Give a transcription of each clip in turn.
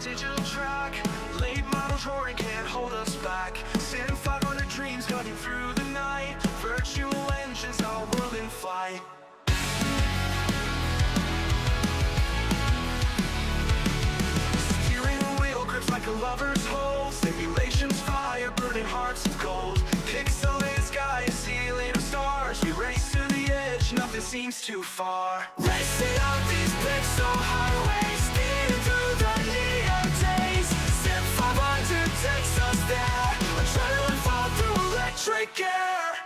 digital track. Late models roaring can't hold us back. SIM500 dreams cutting through the night. Virtual engines, our world in flight. Steering wheel grips like a lover's hold. Simulations fire, burning hearts of gold. Pixelated sky, a ceiling of stars. We race to the edge, nothing seems too far. Racing up these pixel highways, speeding through the neon days. SIM500 takes us there. Adrenaline fall through electric air.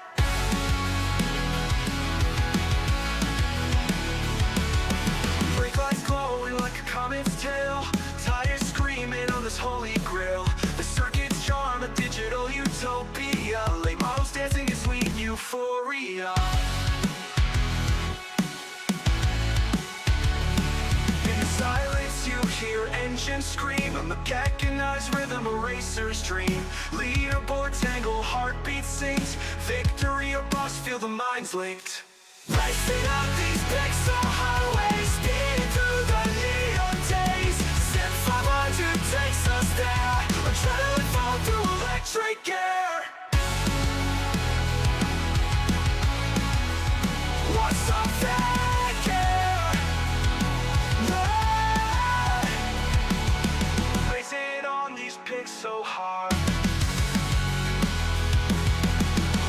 Brake lights glowing like a comet's tail. Tires screaming on this holy grail. The circuit's charm, a digital utopia. Late models dancing in sweet euphoria. In the silence you hear engines scream. A mechanized rhythm, a racer's dream. Leaderboard tangle, heartbeat sings. Victory or bust, feel the minds linked. Racing up these pixel highways, speeding through the neon days. SIM500 takes us there. Adrenaline fall through electric air. What's up that air? Racing on these pixel hard.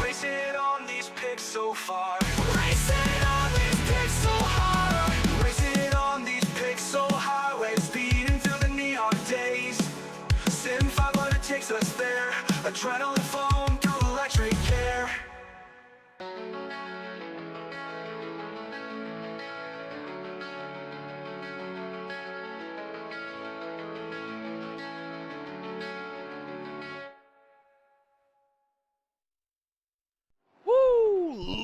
Racing on these pixel far. Racing on these pixel hard. Racing on these pixel highways, speeding through the neon days. SIM500 takes us there. Adrenaline foam through electric air.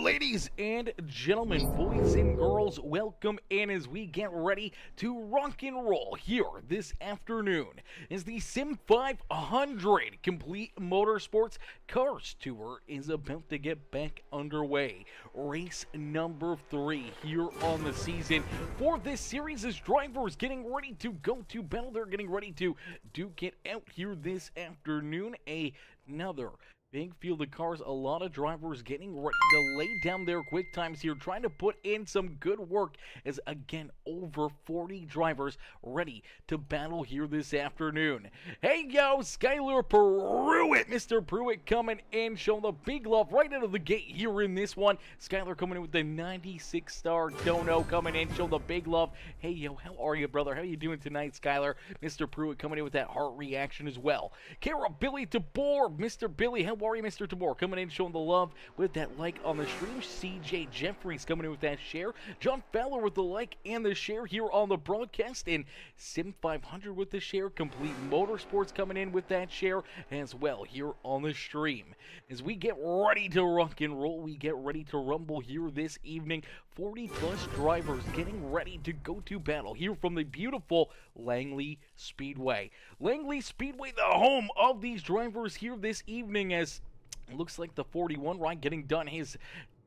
Ladies and gentlemen, boys and girls, welcome in as we get ready to rock and roll here this afternoon as the SIM500 Complete Motorsports Cars Tour is about to get back underway. Race number 3 here on the season for this series as drivers getting ready to go to battle. They're getting ready to duke it out here this afternoon. Another big field of cars, a lot of drivers getting ready to lay down their quick times here, trying to put in some good work as, again, over 40 drivers ready to battle here this afternoon. Hey, yo, Skylar Pruitt, Mr. Pruitt coming in, showing the big love right out of the gate here in this one. Skylar coming in with the 96-star dono coming in, showing the big love. Hey, yo, how are you, brother? How you doing tonight, Skylar? Mr. Pruitt coming in with that heart reaction as well. Kara Billy DeBoer, Mr. Billy, how are you, Mr. DeBoer? Coming in, showing the love with that like on the stream. CJ Jeffries coming in with that share. John Fowler with the like and the share here on the broadcast. And SIM500 with the share. Complete Motorsports coming in with that share as well here on the stream. As we get ready to rock and roll, we get ready to rumble here this evening. 40-plus drivers getting ready to go to battle here from the beautiful Langley Speedway. Langley Speedway, the home of these drivers here this evening, as looks like the 41 ride getting done his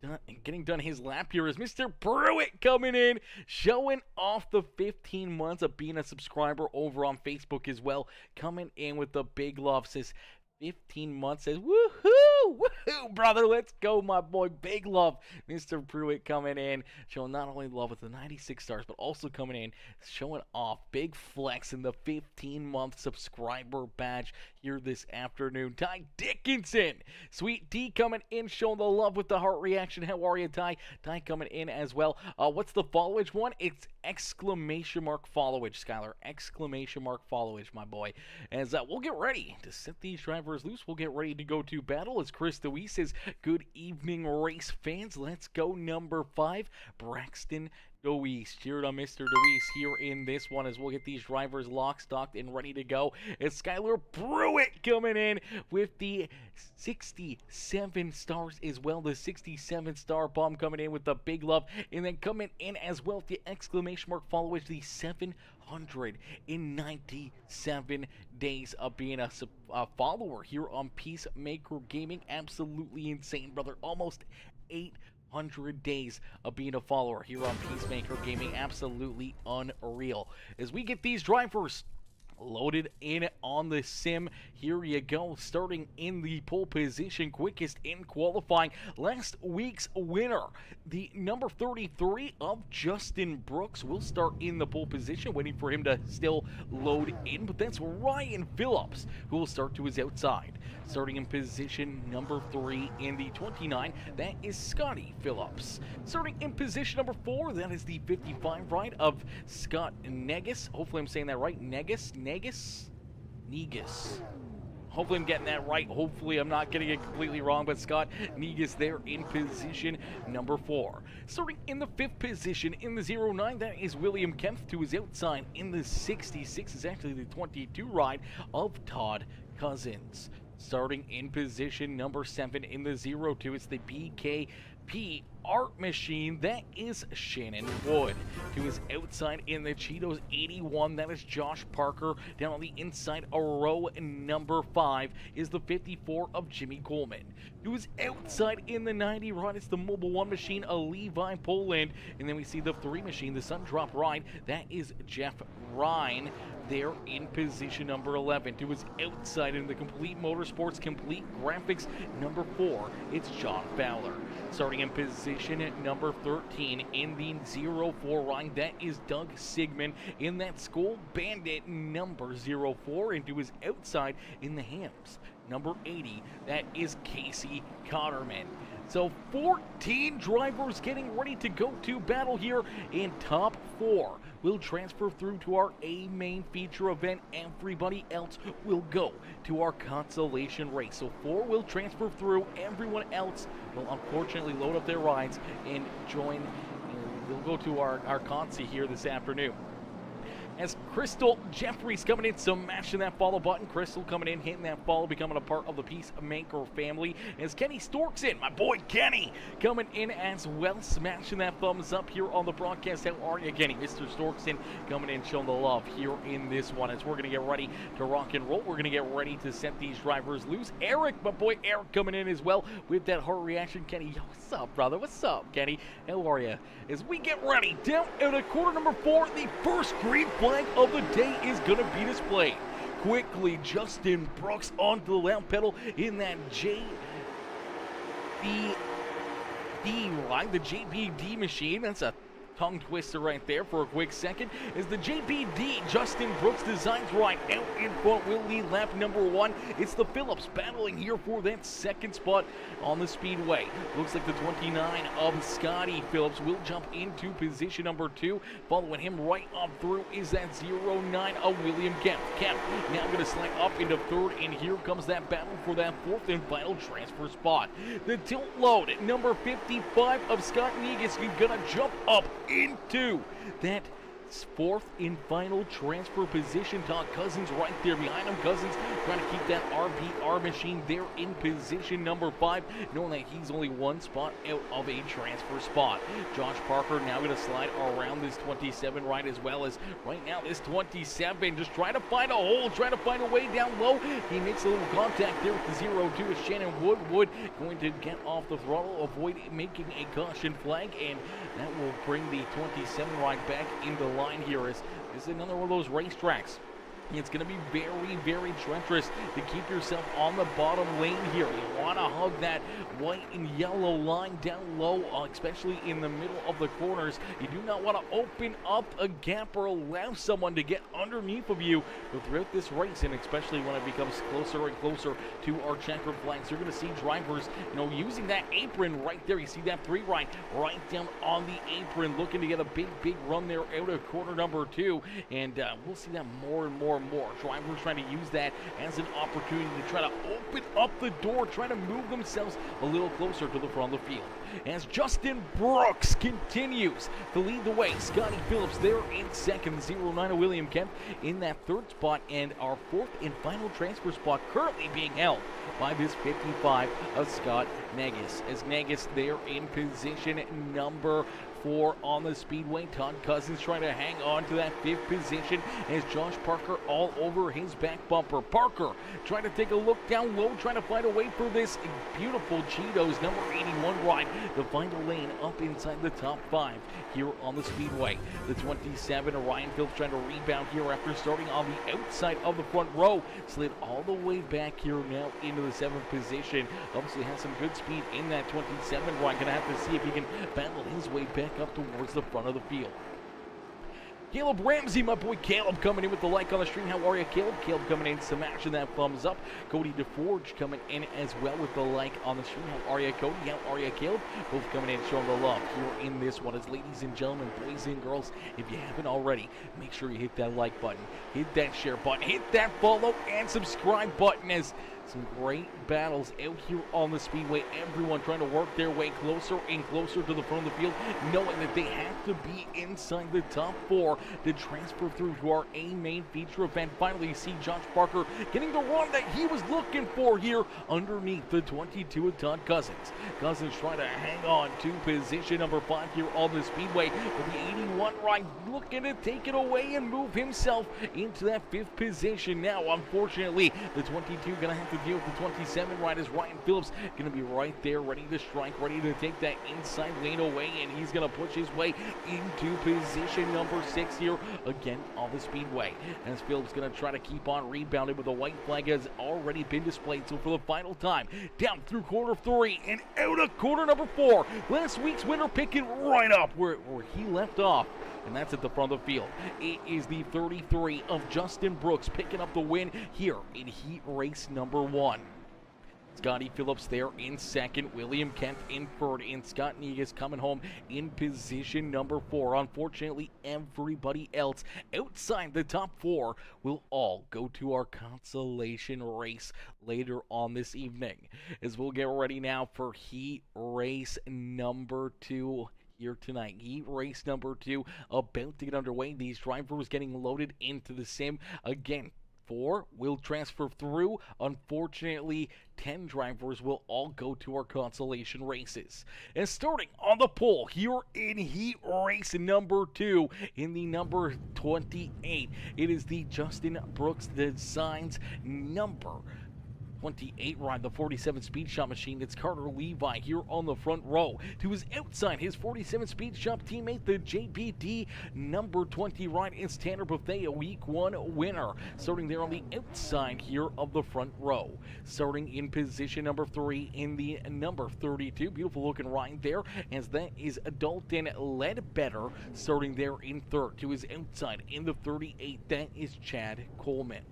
lap here is Mr. Pruitt coming in, showing off the 15 months of being a subscriber over on Facebook as well. Coming in with the big love, says 15 months, says woohoo, woohoo, brother, let's go, my boy. Big love, Mr. Pruitt coming in, showing not only love with the 96 stars, but also coming in, showing off big flex in the 15-month subscriber badge here this afternoon. Ty Dickinson, Sweet D coming in, showing the love with the heart reaction. How are you, Ty? Ty coming in as well. What's the followage one? It's exclamation mark followage, Skylar. Exclamation mark followage, my boy. As we'll get ready to set these drivers loose. We'll get ready to go to battle. As Chris DeWeese says, good evening, race fans. Let's go number 5, Braxton DeWeese. Cheered on Mr. DeWeese here in this one as we'll get these drivers locked, stocked, and ready to go. It's Skylar Pruitt coming in with the 67 stars as well. The 67-star bomb coming in with the big love. And then coming in as well with the exclamation mark followage, the 797 days of being a follower here on PeaceMaker Gaming. Absolutely insane, brother. Almost 800 days of being a follower here on PeaceMaker Gaming. Absolutely unreal. As we get these drivers loaded in on the sim. Here you go, starting in the pole position, quickest in qualifying. Last week's winner, the number 33 of Justin Brooks, will start in the pole position, waiting for him to still load in, but that's Ryan Phillips who will start to his outside. Starting in position number 3 in the 29, that is Scotty Phillips. Starting in position number 4, that is the 55 ride of Scott Negus. Hopefully I'm saying that right. Negus. Hopefully I'm getting that right. Hopefully I'm not getting it completely wrong, but Scott Negus there in position number 4. Starting in the 5th position in the 09, that is William Kempf. To his outside in the 66 is actually the 22 ride of Todd Cousins. Starting in position number 7 in the 02, it's the BKP Art Machine, that is Shannon Wood. To his outside in the Cheetos 81, that is Josh Parker. Down on the inside, a row number 5 is the 54 of Jimmy Coleman. To his outside in the 90 ride, it's the Mobile 1 Machine, a Levi Poland. And then we see the 3 Machine, the Sun Drop ride, that is Jeff Ryan there in position number 11. To his outside in the Complete Motorsports, Complete Graphics number 4, it's John Fowler. Starting in position number 13 in the 04 ride, that is Doug Sigmund in that Skull Bandit number 04. And to his outside in the Hams number 80, that is Casey Cotterman. So 14 drivers getting ready to go to battle here, and top 4 will transfer through to our A main feature event. Everybody else will go to our consolation race. So 4 will transfer through. Everyone else will unfortunately load up their rides and join. We'll go to our consi here this afternoon. As Crystal Jeffries coming in, smashing that follow button. Crystal coming in, hitting that follow, becoming a part of the PeaceMaker family. As Kenny Storkson, my boy Kenny, coming in as well, smashing that thumbs up here on the broadcast. How are you, Kenny? Mr. Storkson coming in, showing the love here in this one. As we're going to get ready to rock and roll, we're going to get ready to set these drivers loose. Eric, my boy Eric, coming in as well with that heart reaction. Kenny, yo, what's up, brother? What's up, Kenny? How are you? As we get ready, down at quarter number 4, the first green flag of the day is going to be displayed. Quickly, Justin Brooks onto the left pedal in that JBD ride, the JBD machine. That's a tongue twister right there for a quick second. As the JBD Justin Brooks Designs ride out in front will lead lap number 1. It's the Phillips battling here for that second spot on the speedway. Looks like the 29 of Scotty Phillips will jump into position number 2. Following him right up through is that 09 of William Kemp. Kemp now going to slide up into 3rd, and here comes that battle for that 4th and final transfer spot. The tilt load at number 55 of Scott Negus is going to jump up into that 4th and final transfer position. Todd Cousins right there behind him. Cousins trying to keep that RPR machine there in position number 5, knowing that he's only 1 spot out of a transfer spot. Josh Parker now going to slide around this 27 right, as well as right now this 27 just trying to find a hole, trying to find a way down low. He makes a little contact there with the 02 is Shannon Wood. Wood going to get off the throttle, avoid making a caution flag, and that will bring the 27 right back into line here. This is another one of those racetracks. It's going to be very, very treacherous to keep yourself on the bottom lane here. You want to hug that white and yellow line down low, especially in the middle of the corners. You do not want to open up a gap or allow someone to get underneath of you. But throughout this race, and especially when it becomes closer and closer to our checkered flags, you're going to see drivers, using that apron right there. You see that 3 right down on the apron, looking to get a big, big run there out of corner number 2. And we'll see that more and more. Drivers trying to use that as an opportunity to try to open up the door, trying to move themselves a little closer to the front of the field. As Justin Brooks continues to lead the way, Scotty Phillips there in 2nd, 09 of William Kemp in that 3rd spot, and our 4th and final transfer spot currently being held by this 55 of Scott Negus. As Negus there in position number 4 on the speedway. Todd Cousins trying to hang on to that 5th position as Josh Parker all over his back bumper. Parker trying to take a look down low, trying to find a way for this beautiful Cheetos number 81 ride to find a lane up inside the top 5 here on the Speedway. The 27, Ryan Phillips trying to rebound here after starting on the outside of the front row. Slid all the way back here now into the 7th position. Obviously has some good speed in that 27. Ryan gonna have to see if he can battle his way back up towards the front of the field. Caleb Ramsey, my boy Caleb, coming in with the like on the stream. How are you, Caleb? Caleb coming in, smashing that thumbs up. Cody DeForge coming in as well with the like on the stream. How are you, Cody? How are you, Caleb? Both coming in, showing the love here in this one. As ladies and gentlemen, boys and girls, if you haven't already, make sure you hit that like button, hit that share button, hit that follow and subscribe button, as some great battles out here on the Speedway. Everyone trying to work their way closer and closer to the front of the field, knowing that they have to be inside the top 4 to transfer through to our A main feature event. Finally, you see Josh Parker getting the run that he was looking for here underneath the 22 of Todd Cousins. Cousins trying to hang on to position number 5 here on the Speedway, with the 81 ride looking to take it away and move himself into that 5th position. Now, unfortunately, the 22 gonna have to deal with the 27 ride, as Ryan Phillips going to be right there, ready to strike, ready to take that inside lane away, and he's going to push his way into position number 6 here again on the Speedway. As Phillips going to try to keep on rebounding, with the white flag has already been displayed. So for the final time, down through quarter 3 and out of quarter number 4, last week's winner picking right up where he left off. And that's at the front of the field. It is the 33 of Justin Brooks picking up the win here in heat race number 1. Scotty Phillips there in 2nd, William Kent in 3rd, and Scott Negus coming home in position number 4. Unfortunately, everybody else outside the top 4 will all go to our consolation race later on this evening, as we'll get ready now for heat race number 2 here tonight. Heat race number 2 about to get underway. These drivers getting loaded into the sim again. 4 will transfer through. Unfortunately, 10 drivers will all go to our consolation races. And starting on the pole here in heat race number 2, in the number 28, it is the Justin Brooks Designs number 28 ride, the 47 Speed Shop machine. It's Carter Levi here on the front row. To his outside, his 47 Speed Shop teammate, the JPD number 20 ride, is Tanner Bethea, week 1 winner. Starting there on the outside here of the front row. Starting in position number 3 in the number 32. Beautiful looking ride there, as that is Dalton Ledbetter. Starting there in 3rd. To his outside in the 38, that is Chad Coleman.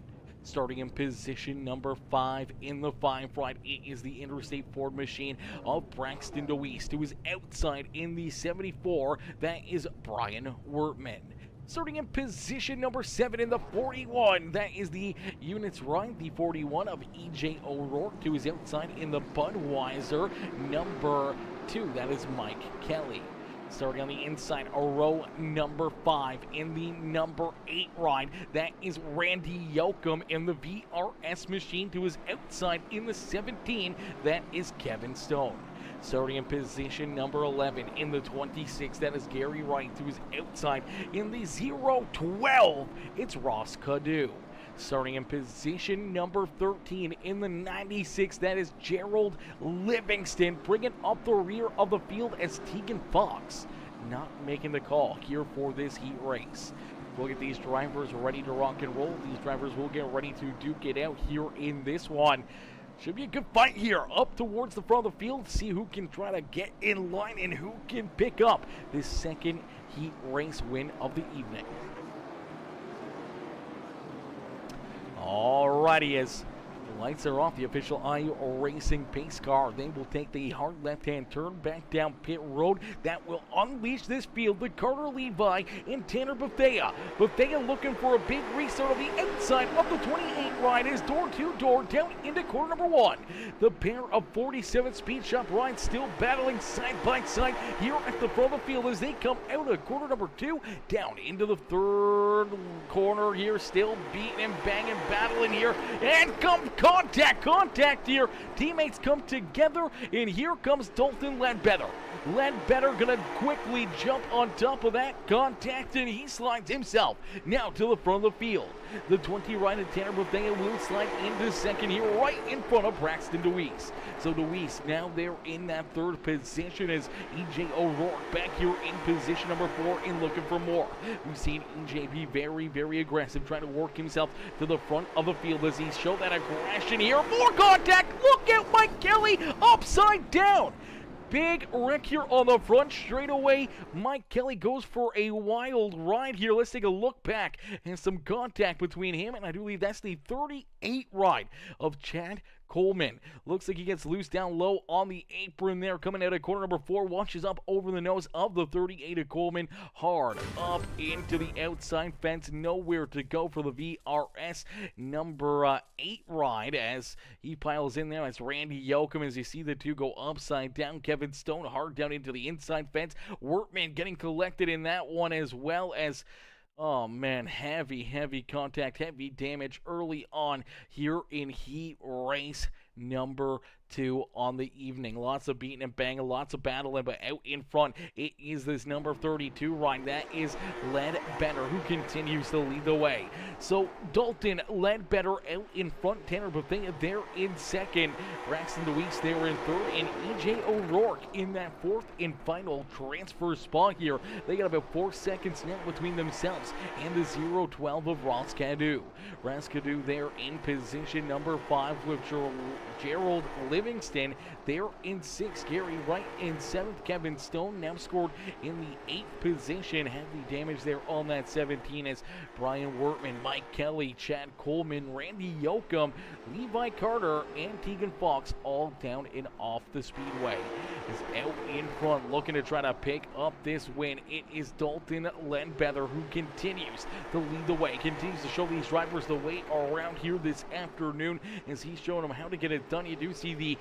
Starting in position number 5 in the 5 ride, it is the Interstate Ford machine of Braxton DeWeese. To his outside in the 74, that is Brian Wertman. Starting in position number 7 in the 41, that is the Units ride, the 41 of EJ O'Rourke. To his outside in the Budweiser number 2, that is Mike Kelly. Starting on the inside, a row number 5 in the number 8 ride, that is Randy Yoakum in the VRS machine. To his outside in the 17, that is Kevin Stone. Starting in position number 11 in the 26, that is Gary Wright. To his outside in the 012, it's Ross Cadu. Starting in position number 13 in the 96, that is Gerald Livingston, bringing up the rear of the field as Tegan Fox not making the call here for this heat race. We'll get these drivers ready to rock and roll. These drivers will get ready to duke it out here in this one. Should be a good fight here up towards the front of the field. See who can try to get in line and who can pick up this 2nd heat race win of the evening. Alrighty, as the lights are off, the official IU Racing pace car, they will take the hard left-hand turn back down pit road. That will unleash this field with Carter Levi and Tanner Bethea. Bethea looking for a big restart of the outside of the 28 ride, is door-to-door down into corner number 1. The pair of 47 Speed Shop rides still battling side by side here at the front of the field as they come out of corner number 2 down into the 3rd corner here, still beating and banging, battling here, and come contact here. Teammates come together, and here comes Dalton Ledbetter. Ledbetter gonna quickly jump on top of that contact, and he slides himself now to the front of the field. The 20 right of Tanner Bethea will slide into second here, right in front of Braxton DeWeese. So DeWeese now there in that third position as EJ O'Rourke back here in position number 4 and looking for more. We've seen EJ be very, very aggressive, trying to work himself to the front of the field as he showed that aggression here. More contact! Look at Mike Kelly upside down! Big wreck here on the front straightaway. Mike Kelly goes for a wild ride here. Let's take a look back and some contact between him, and I do believe that's the 38 ride of Chad Coleman. Looks like he gets loose down low on the apron there. Coming out of corner number 4, watches up over the nose of the 38 of Coleman. Hard up into the outside fence. Nowhere to go for the VRS number 8 ride as he piles in there. That's Randy Yoakum as you see the two go upside down. Kevin Stone hard down into the inside fence. Workman getting collected in that one as well as oh man, heavy contact, heavy damage early on here in heat race number 2 on the evening. Lots of beating and banging, lots of battling, but out in front, it is this number 32 ride. That is Ledbetter, who continues to lead the way. So Dalton Ledbetter out in front, Tanner Bethea there in second, Braxton DeWeese there in third, and EJ O'Rourke in that fourth and final transfer spot here. They got about 4 seconds now between themselves and the 0-12 of Ross Cadu. Ross Cadu there in position number 5 with Gerald Livingston there in 6th. Gary Wright in 7th. Kevin Stone now scored in the 8th position. Heavy damage there on that 17 as Brian Wortman, Mike Kelly, Chad Coleman, Randy Yoakum, Levi Carter, and Tegan Fox all down and off the speedway. Is out in front looking to try to pick up this win. It is Dalton Ledbetter who continues to lead the way, continues to show these drivers the way around here this afternoon as he's showing them how to get it done. You do see the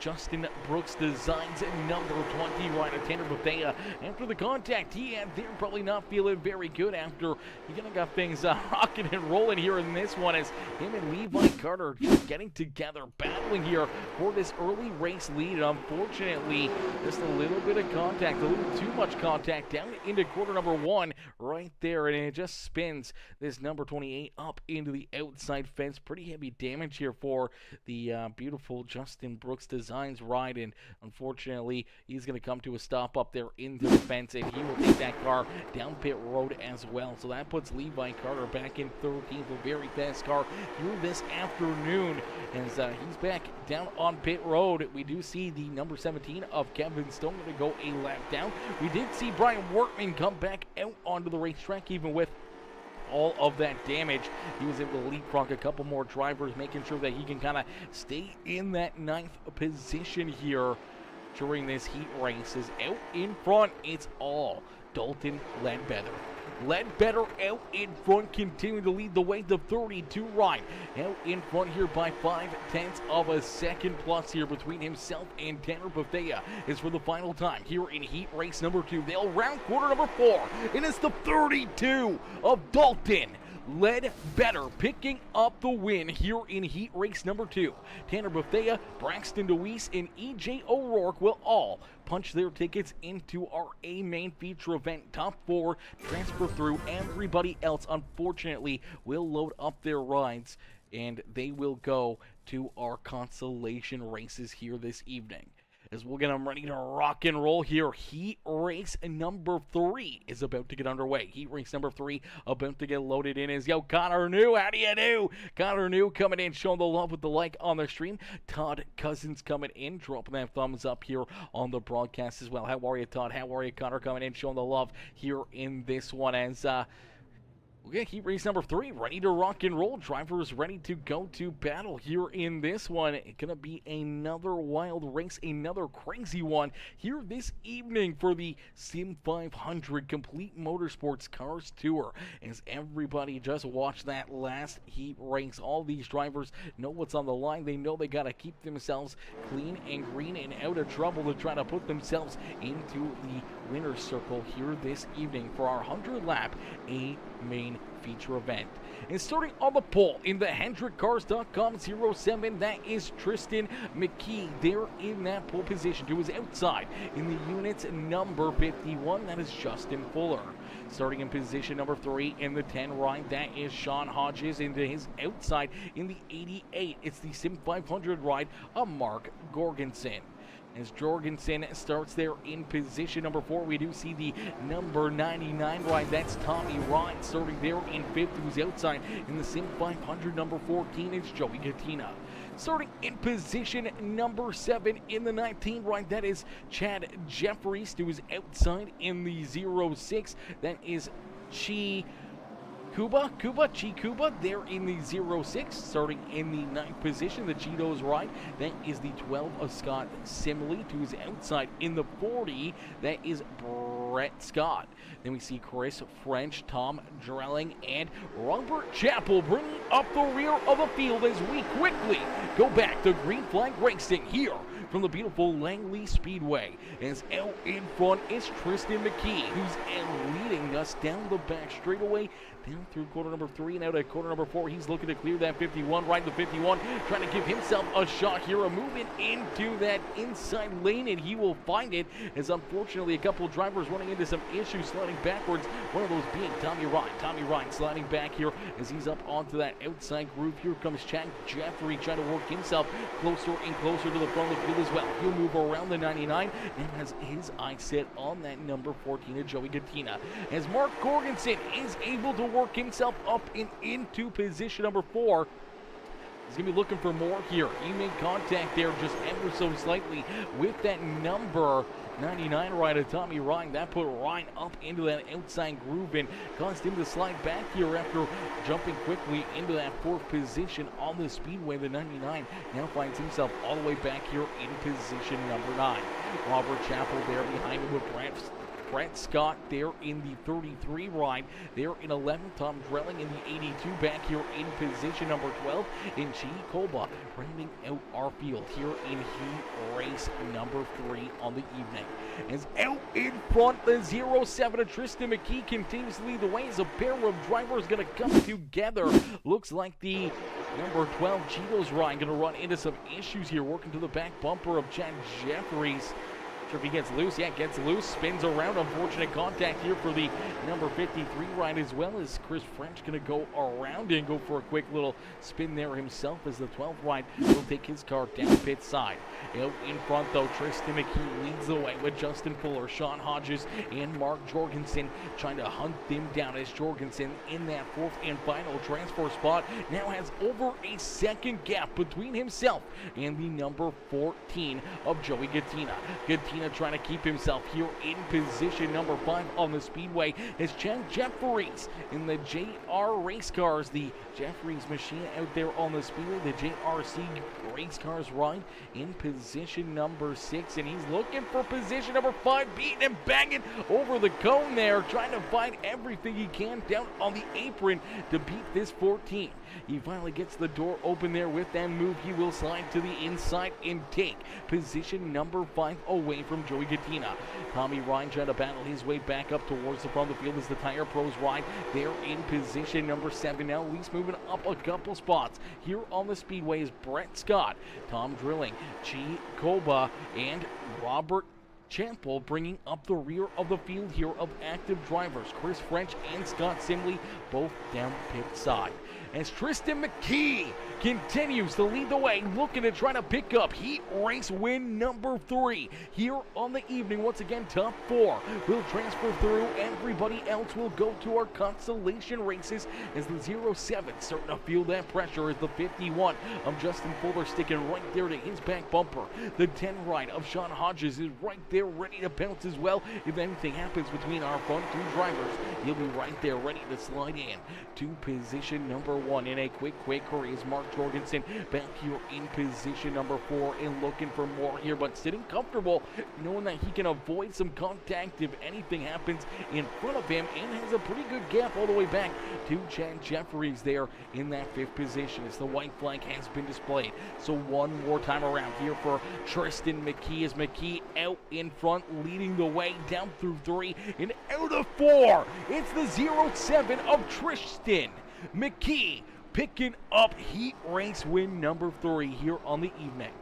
Justin Brooks Designs number 20 rider Tanner Bethea. After the contact he had there, probably not feeling very good after he kind of got things rocking and rolling here in this one as him and Levi Carter just getting together, battling here for this early race lead. Unfortunately, just a little bit of contact, a little too much contact down into quarter number 1 right there, and it just spins this number 28 up into the outside fence. Pretty heavy damage here for the beautiful Justin Brooks Designs ride, and unfortunately he's going to come to a stop up there into the fence, and he will take that car down pit road as well. So that puts Levi Carter back in 13th, a very fast car here this afternoon as he's back down on pit road. We do see the number 17 of Kevin Stone going to go a lap down. We did see Brian Workman come back out onto the racetrack even with all of that damage. He was able to leapfrog a couple more drivers, making sure that he can kind of stay in that 9th position here during this heat race. Is out in front, it's all Dalton Ledbetter. Ledbetter out in front, continuing to lead the way. The 32 ride out in front here by 0.5 of a second plus here between himself and Tanner Bethea is for the final time here in heat race number 2. They'll round quarter number 4, and it's the 32 of Dalton Ledbetter picking up the win here in heat race number 2. Tanner Bethea, Braxton DeWeese, and EJ O'Rourke will all punch their tickets into our A main feature event. Top 4 transfer through. Everybody else, unfortunately, will load up their rides, and they will go to our consolation races here this evening. As we'll get them ready to rock and roll here, heat race number 3 is about to get underway. Heat race number 3 about to get loaded in is, yo, Connor New, how do you do? Connor New coming in, showing the love with the like on the stream. Todd Cousins coming in, dropping that thumbs up here on the broadcast as well. How are you, Todd? How are you, Connor? Coming in, showing the love here in this one as, okay, heat race number 3, ready to rock and roll. Drivers ready to go to battle here in this one. It's going to be another wild race, another crazy one here this evening for the SIM500 Complete Motorsports Cars Tour. As everybody just watched that last heat race, all these drivers know what's on the line. They know they got to keep themselves clean and green and out of trouble to try to put themselves into the winner's circle here this evening for our 100-lap A main main feature event. And starting on the pole in the HendrickCars.com 07, that is Tristan McKee there in that pole position. To his outside in the unit's number 51, that is Justin Fuller. Starting in position number 3 in the 10 ride, that is Sean Hodges. Into his outside in the 88, it's the SIM500 ride of Mark Jorgensen. As Jorgensen starts there in position number 4, we do see the number 99 ride. That's Tommy Ryan starting there in 5th, who's outside in the SIM500 number 14. It's Joey Gattina. Starting in position number 7 in the 19 ride, that is Chad Jeffries, who is outside in the 06. That is Chikuba there in the 06, starting in the 9th position, the Cheetos ride. That is the 12 of Scott Simley, to his outside in the 40. That is Brett Scott. Then we see Chris French, Tom Drelling, and Robert Chappell bringing up the rear of the field as we quickly go back to green flag racing here from the beautiful Langley Speedway. As out in front is Tristan McKee, who's leading us down the back straightaway, down through corner number 3 and out at corner number 4. He's looking to clear that 51, right the 51, trying to give himself a shot here, moving into that inside lane, and he will find it, as unfortunately a couple of drivers running into some issues, sliding backwards, one of those being Tommy Ryan. Tommy Ryan sliding back here as he's up onto that outside groove. Here comes Chad Jeffrey trying to work himself closer and closer to the front of the field as well. He'll move around the 99 and has his eye set on that number 14 of Joey Gattina. As Mark Jorgensen is able to work himself up and into position number 4. He's going to be looking for more here. He made contact there just ever so slightly with that number 99 ride of Tommy Ryan. That put Ryan up into that outside groove and caused him to slide back here after jumping quickly into that 4th position on the speedway. The 99 now finds himself all the way back here in position number 9. Robert Chappell there behind him with Brett Scott there in the 33 ride. There in 11, Tom Drelling in the 82 back here in position number 12. And Chi Koba rounding out our field here in heat race number 3 on the evening. As out in front, the 07 of Tristan McKee continues to lead the way as a pair of drivers going to come together. Looks like the number 12 Cheetos ride going to run into some issues here, working to the back bumper of Chad Jeffries. If he gets loose, yeah, gets loose, spins around. Unfortunate contact here for the number 53 ride, as well as Chris French going to go around and go for a quick little spin there himself, as the 12th ride will take his car down pit side. Out in front, though, Tristan McKee leads the way with Justin Fuller, Sean Hodges, and Mark Jorgensen trying to hunt them down, as Jorgensen in that 4th and final transfer spot now has over a second gap between himself and the number 14 of Joey Gattina. Gattina trying to keep himself here in position number 5 on the speedway as Chad Jeffries in the JR race cars, the Jeffries machine out there on the speedway, the JRC race cars ride in position number 6, and he's looking for position number 5, beating and banging over the cone there, trying to find everything he can down on the apron to beat this 14. He finally gets the door open there with that move. He will slide to the inside and take position number 5 away from Joey Gattina. Tommy Ryan trying to battle his way back up towards the front of the field as the Tire Pros ride. They're in position number 7 now, at least moving up a couple spots. Here on the speedway is Brett Scott, Tom Drilling, Chi Koba, and Robert Chappell bringing up the rear of the field here of active drivers. Chris French and Scott Simley both down pit side. As Tristan McKee continues to lead the way, looking to try to pick up heat race win number 3 here on the evening. Once again, top 4 will transfer through. Everybody else will go to our consolation races as the 07 starting to feel that pressure as the 51 of Justin Fuller sticking right there to his back bumper. The 10 ride of Sean Hodges is right there ready to bounce as well. If anything happens between our front 2 drivers, he'll be right there ready to slide in to position number one in a quick race. Mark Jorgensen back here in position number 4 and looking for more here, but sitting comfortable, knowing that he can avoid some contact if anything happens in front of him, and has a pretty good gap all the way back to Chad Jeffries there in that 5th position as the white flag has been displayed. So one more time around here for Tristan McKee, as McKee out in front, leading the way down through 3 and out of 4. It's the 07 of Tristan McKee picking up heat race win number 3 here on the evening.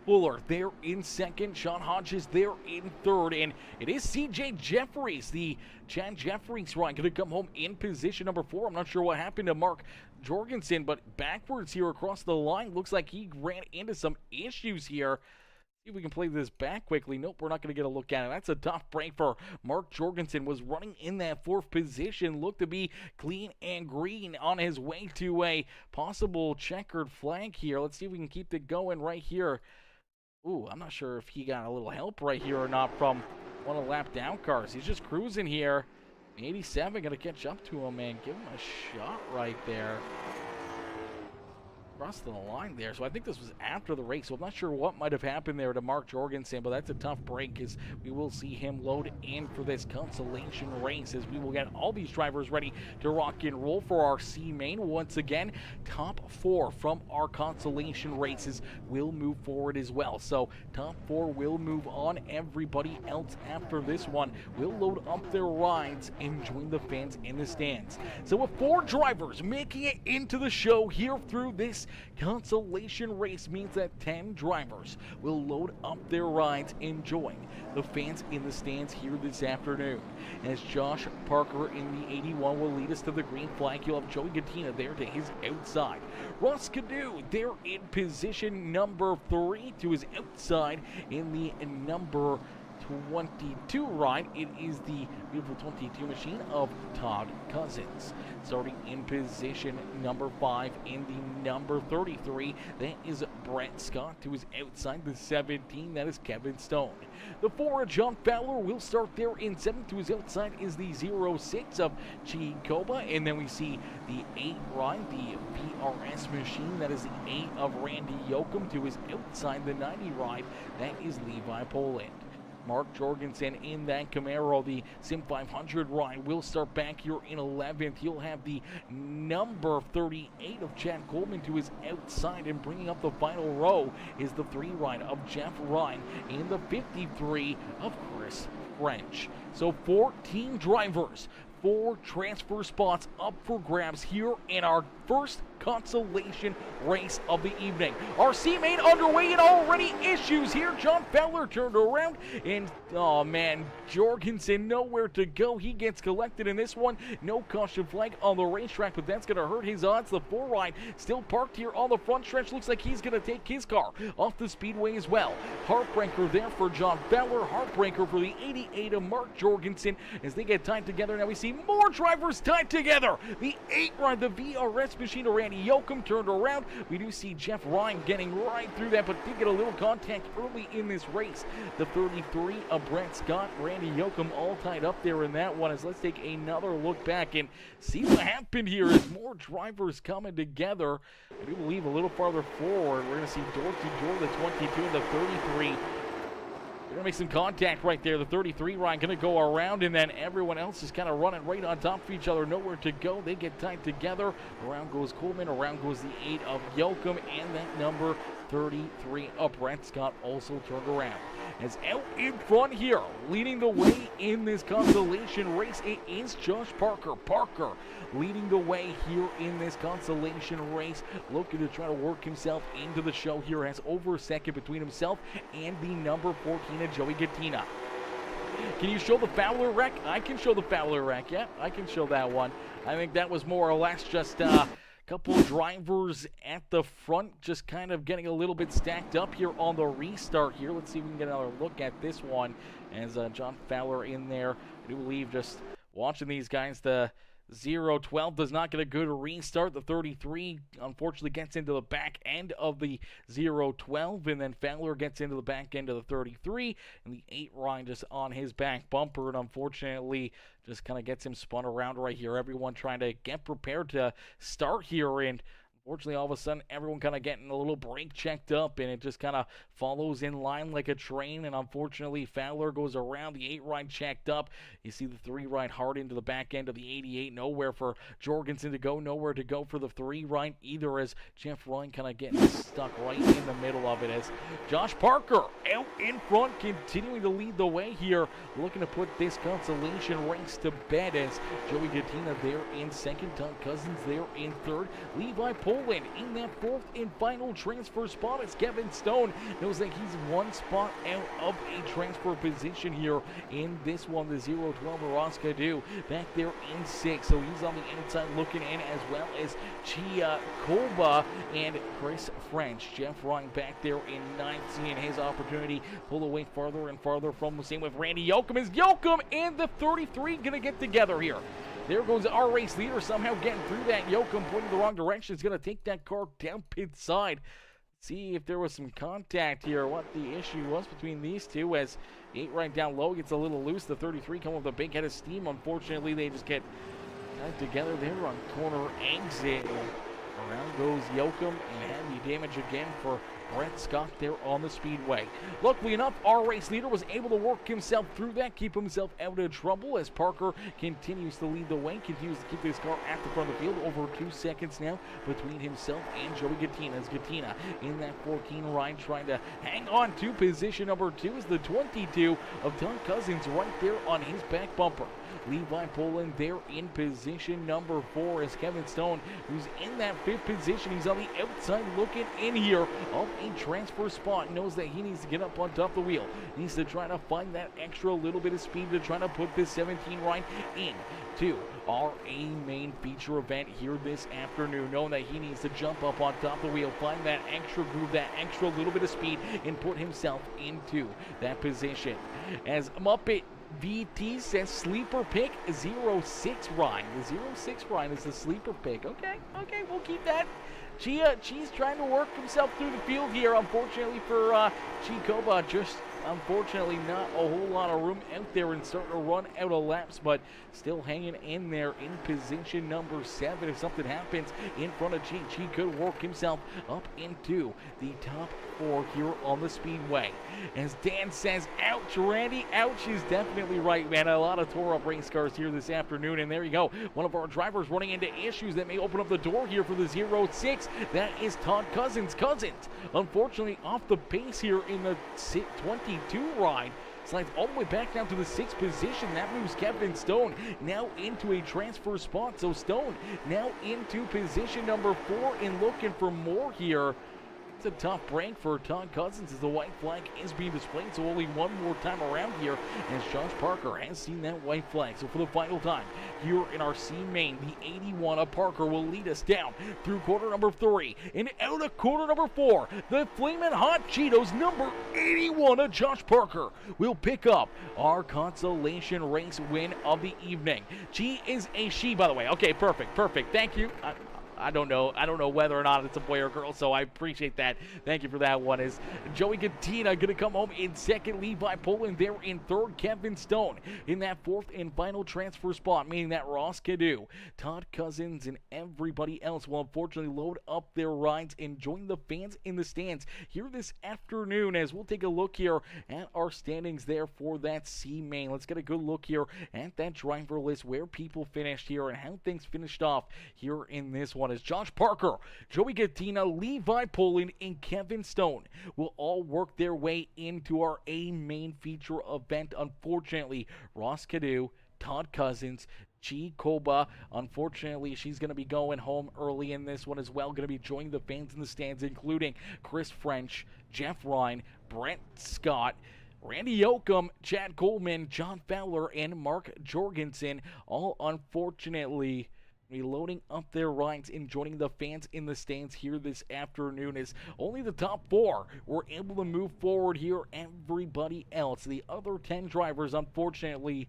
Fuller there in 2nd, Sean Hodges there in 3rd, and it is CJ Jeffries, the Chad Jeffries ride, going to come home in position number 4. I'm not sure what happened to Mark Jorgensen, but backwards here across the line, looks like he ran into some issues here. See if we can play this back quickly. Nope, we're not going to get a look at it. That's a tough break for Mark Jorgensen. Was running in that 4th position. Looked to be clean and green on his way to a possible checkered flag here. Let's see if we can keep it going right here. Ooh, I'm not sure if he got a little help right here or not from one of the lap down cars. He's just cruising here. 87 going to catch up to him and give him a shot right there. Across the line there, so I think this was after the race, so I'm not sure what might have happened there to Mark Jorgensen, but that's a tough break as we will see him load in for this consolation race as we will get all these drivers ready to rock and roll for our C main. Once again, top 4 from our consolation races will move forward as well, so top 4 will move on. Everybody else after this one will load up their rides and join the fans in the stands. So with 4 drivers making it into the show here through this consolation race, means that 10 drivers will load up their rides and join the fans in the stands here this afternoon. As Josh Parker in the 81 will lead us to the green flag, you'll have Joey Gattina there to his outside. Ross Cadu there in position number 3 to his outside in the number 22 ride. It is the beautiful 22 machine of Todd Cousins. Starting in position number 5 in the number 33, that is Brett Scott. To his outside, the 17, that is Kevin Stone. The 4 of John Fowler will start there in 7th. To his outside is the 06 of Chicoba. And then we see the 8 ride, the VRS machine, that is the 8 of Randy Yoakum. To his outside, the 90 ride, that is Levi Poland. Mark Jorgensen in that Camaro, the SIM500 ride, will start back here in 11th. He'll have the number 38 of Chad Coleman to his outside, and bringing up the final row is the 3 ride of Jeff Ryan and the 53 of Chris French. So 14 drivers, 4 transfer spots up for grabs here in our first consolation race of the evening. Our C main underway and already issues here. John Fowler turned around and, oh man, Jorgensen nowhere to go. He gets collected in this one. No caution flag on the racetrack, but that's going to hurt his odds. The 4 ride still parked here on the front stretch. Looks like he's going to take his car off the speedway as well. Heartbreaker there for John Fowler. Heartbreaker for the 88 of Mark Jorgensen as they get tied together. Now we see more drivers tied together. The 8 ride, the VRS machine of Randy Yoakum turned around. We do see Jeff Ryan getting right through that, but did get a little contact early in this race. The 33 of Brett Scott, Randy Yoakum all tied up there in that one. As let's take another look back and see what happened here as more drivers coming together. I do believe a little farther forward, we're going to see door to door the 22 and the 33. They're going to make some contact right there. The 33 Ryan going to go around, and then everyone else is kind of running right on top of each other. Nowhere to go. They get tied together. Around goes Coleman. Around goes the 8 of Yoakum, and that number 33 of Brett Scott also turned around. As out in front here, leading the way in this consolation race, it is Josh Parker. Parker leading the way here in this consolation race, looking to try to work himself into the show here. Has over a second between himself and the number 14 of Joey Gattina. Can you show the Fowler wreck? I can show the Fowler wreck. Yeah, I can show that one. I think that was more or less just couple drivers at the front just kind of getting a little bit stacked up here on the restart here. Let's see if we can get another look at this one as John Fowler in there. I do believe just watching these guys, the 012 does not get a good restart. The 33 unfortunately gets into the back end of the 012, and then Fowler gets into the back end of the 33, and the 8 Ryan just on his back bumper, and unfortunately just kind of gets him spun around right here. Everyone trying to get prepared to start here, and unfortunately, all of a sudden, everyone kind of getting a little brake checked up, and it just kind of follows in line like a train, and unfortunately, Fowler goes around, the 8 Ryan checked up. You see the 3 Ryan hard into the back end of the 88, nowhere for Jorgensen to go, nowhere to go for the 3 Ryan either, as Jeff Ryan kind of getting stuck right in the middle of it, as Josh Parker out in front, continuing to lead the way here, looking to put this consolation race to bed, as Joey Gattina there in second, Tom Cousins there in third, Levi Poland in that fourth and final transfer spot, as Kevin Stone knows that he's one spot out of a transfer position here in this one. The 0-12 Roskadu back there in 6, so he's on the outside looking in, as well as Chia Koba and Chris French. Jeff Ryan back there in 9th, seeing his opportunity pull away farther and farther from the same with Randy Yoakum, as Yoakum and the 33 gonna get together here. There goes our race leader, somehow getting through that. Yoakum pointing the wrong direction. Is going to take that car down pit side. See if there was some contact here, what the issue was between these two, as 8 right down low gets a little loose. The 33 come with a big head of steam. Unfortunately, they just get tied together there on corner exit. Around goes Yoakum, and heavy damage again for Brett Scott there on the speedway. Luckily enough, our race leader was able to work himself through that, keep himself out of trouble, as Parker continues to lead the way, continues to keep this car at the front of the field. Over 2 seconds now between himself and Joey Gattina, as Gattina in that 14 ride trying to hang on to position number 2, is the 22 of Tom Cousins right there on his back bumper. Levi Poland there in position number 4, as Kevin Stone, who's in that 5th position, he's on the outside looking in here of a transfer spot, knows that he needs to get up on top of the wheel, needs to try to find that extra little bit of speed to try to put this 17 right in to our A main feature event here this afternoon, knowing that he needs to jump up on top of the wheel, find that extra groove, that extra little bit of speed, and put himself into that position. As Muppet VT says sleeper pick 06 Ryan. The 06 Ryan is the sleeper pick. Okay, we'll keep that. Chi's trying to work himself through the field here. Unfortunately for Chikoba, just unfortunately not a whole lot of room out there and starting to run out of laps, but still hanging in there in position number 7. If something happens in front of Chi could work himself up into the top 4 here on the speedway. As Dan says, ouch, Randy, ouch is definitely right, man. A lot of tore up race cars here this afternoon, and there you go. One of our drivers running into issues that may open up the door here for the 06. That is Todd Cousins. Unfortunately, off the pace here in the 22 ride. Slides all the way back down to the 6th position. That moves Kevin Stone now into a transfer spot. So Stone now into position number 4 and looking for more here. It's a tough break for Todd Cousins as the white flag is being displayed, so only one more time around here as Josh Parker has seen that white flag. So for the final time here in our C main, the 81 of Parker will lead us down through quarter number 3 and out of quarter number 4. The Flamin' Hot Cheetos number 81 of Josh Parker will pick up our consolation race win of the evening. She is a she, by the way. Okay, perfect. Thank you. I don't know whether or not it's a boy or girl, so I appreciate that. Thank you for that one. Is Joey Gattina going to come home in 2nd, Levi Poland there in 3rd, Kevin Stone in that 4th and final transfer spot, meaning that Ross Cadu, Todd Cousins, and everybody else will unfortunately load up their rides and join the fans in the stands here this afternoon, as we'll take a look here at our standings there for that C main. Let's get a good look here at that driver list, where people finished here and how things finished off here in this one. As Josh Parker, Joey Gattina, Levi Poland, and Kevin Stone will all work their way into our A main feature event. Unfortunately, Ross Cadu, Todd Cousins, Chi Koba, unfortunately, she's going to be going home early in this one as well. Going to be joining the fans in the stands, including Chris French, Jeff Ryan, Brent Scott, Randy Yoakum, Chad Coleman, John Fowler, and Mark Jorgensen, all unfortunately reloading up their rides and joining the fans in the stands here this afternoon, as only the top 4 were able to move forward here. Everybody else, the other 10 drivers, unfortunately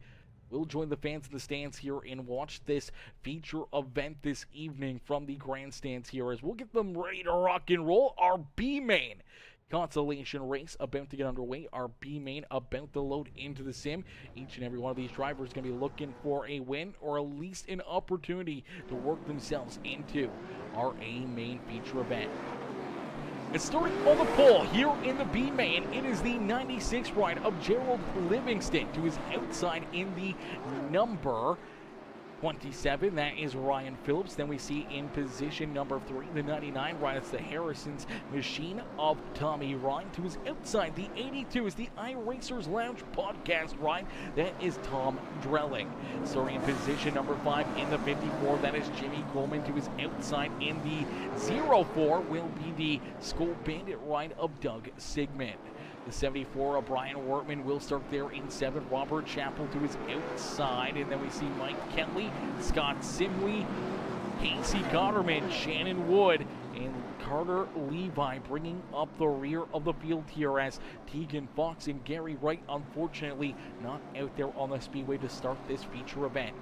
We'll join the fans in the stands here and watch this feature event this evening from the grandstands here as we'll get them ready to rock and roll. Our B-Main consolation race about to get underway. Our B-Main about to load into the sim. Each and every one of these drivers is going to be looking for a win or at least an opportunity to work themselves into our A-Main feature event. It's starting on the pole here in the B-Main. It is the 96 ride of Gerald Livingston to his outside in the number 27. That is Ryan Phillips. Then we see in position number 3, the 99 ride. It's the Harrison's Machine of Tommy Ryan. To his outside, the 82 is the iRacers Lounge podcast ride. That is Tom Drelling. Starting in position number 5 in the 54, that is Jimmy Coleman. To his outside in the 04 will be the Skull Bandit ride of Doug Sigmund. The 74 of Brian Wortman will start there in 7. Robert Chappell to his outside. And then we see Mike Kelly, Scott Simley, Casey Gotterman, Shannon Wood, and Carter Levi bringing up the rear of the field here as Tegan Fox and Gary Wright unfortunately not out there on the speedway to start this feature event.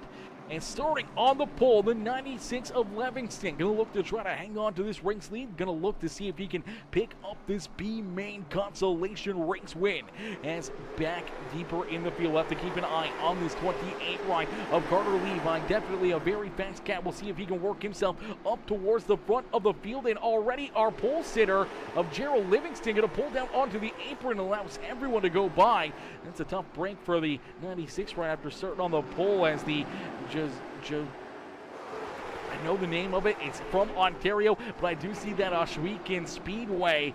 And starting on the pole, the 96 of Livingston. Going to look to try to hang on to this race lead. Going to look to see if he can pick up this B-Main consolation race win. As back deeper in the field, we'll have to keep an eye on this 28 ride of Carter Levi. Definitely a very fast cat. We'll see if he can work himself up towards the front of the field. And already our pole sitter of Gerald Livingston going to pull down onto the apron and allows everyone to go by. That's a tough break for the 96 ride after starting on the pole as the I know the name of it. It's from Ontario, but I do see that Langley Speedway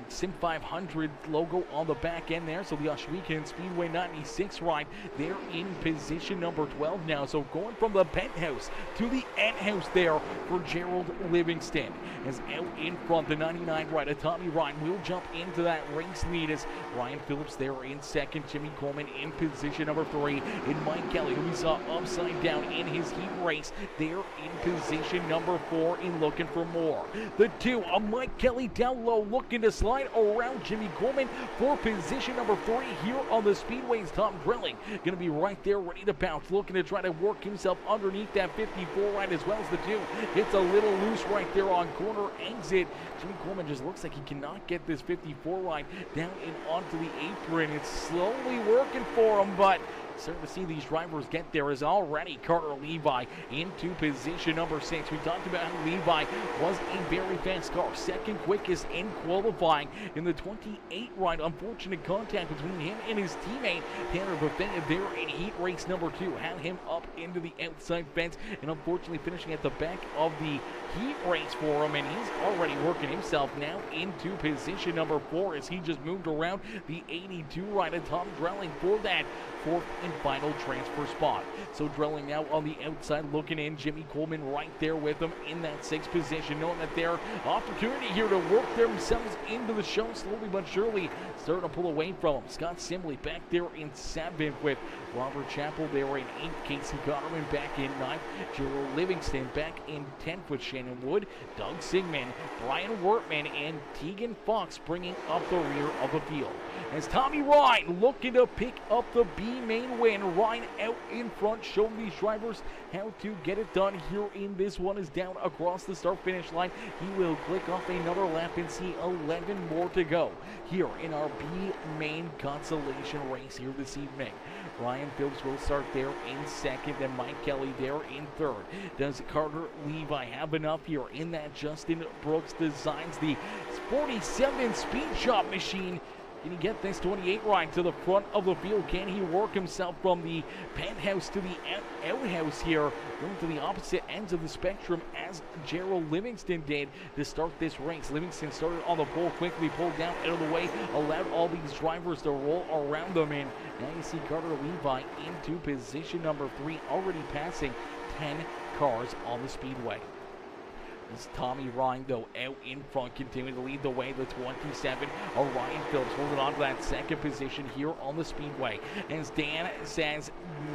SIM500 logo on the back end there. So the Langley Speedway 96 ride, they're in position number 12 now. So going from the penthouse to the penthouse there for Gerald Livingston. As out in front, the 99 ride of Tommy Ryan will jump into that race lead as Ryan Phillips there in second. Jimmy Coleman in position number 3. And Mike Kelly, who we saw upside down in his heat race, they're in position number 4 and looking for more. The 2 of Mike Kelly down low looking to slide around Jimmy Coleman for position number 3 here on the Speedway's Tom Drilling. Going to be right there ready to bounce, looking to try to work himself underneath that 54 ride as well as the 2. It's a little loose right there on corner exit. Jimmy Coleman just looks like he cannot get this 54 ride down and onto the apron. It's slowly working for him, but starting to see these drivers get there is already Carter Levi into position number 6. We talked about how Levi was a very fast car, second quickest in qualifying in the 28 ride. Unfortunate contact between him and his teammate Tanner Buffetta there in heat race number 2. Had him up into the outside fence and unfortunately finishing at the back of the heat race for him, and he's already working himself now into position number 4 as he just moved around the 82 ride of Tom Drelling for that 4th and final transfer spot. So Drelling now on the outside looking in. Jimmy Coleman right there with him in that 6th position, knowing that their opportunity here to work themselves into the show slowly but surely starting to pull away from him. Scott Simley back there in 7th with Robert Chappell there in 8th. Casey Gotterman back in 9th. Gerald Livingston back in 10th with Shannon Wood, Doug Sigmund, Brian Wortman, and Tegan Fox bringing up the rear of the field. As Tommy Ryan looking to pick up the B-Main win. Ryan out in front, showing these drivers how to get it done here in this one is down across the start-finish line. He will click off another lap and see 11 more to go here in our B-Main consolation race here this evening. Ryan Phillips will start there in 2nd, and Mike Kelly there in 3rd. Does Carter Levi have enough here in that Justin Brooks Designs, the 47 Speed Shop machine? Can he get this 28 ride to the front of the field? Can he work himself from the penthouse to the outhouse here, going to the opposite ends of the spectrum as Gerald Livingston did to start this race? Livingston started on the pole, quickly pulled down out of the way, allowed all these drivers to roll around them in. Now you see Carter Levi into position number 3, already passing 10 cars on the speedway. It's Tommy Ryan, though, out in front, continuing to lead the way. The 27, Ryan Phillips, holding on to that second position here on the Speedway. As Dan says,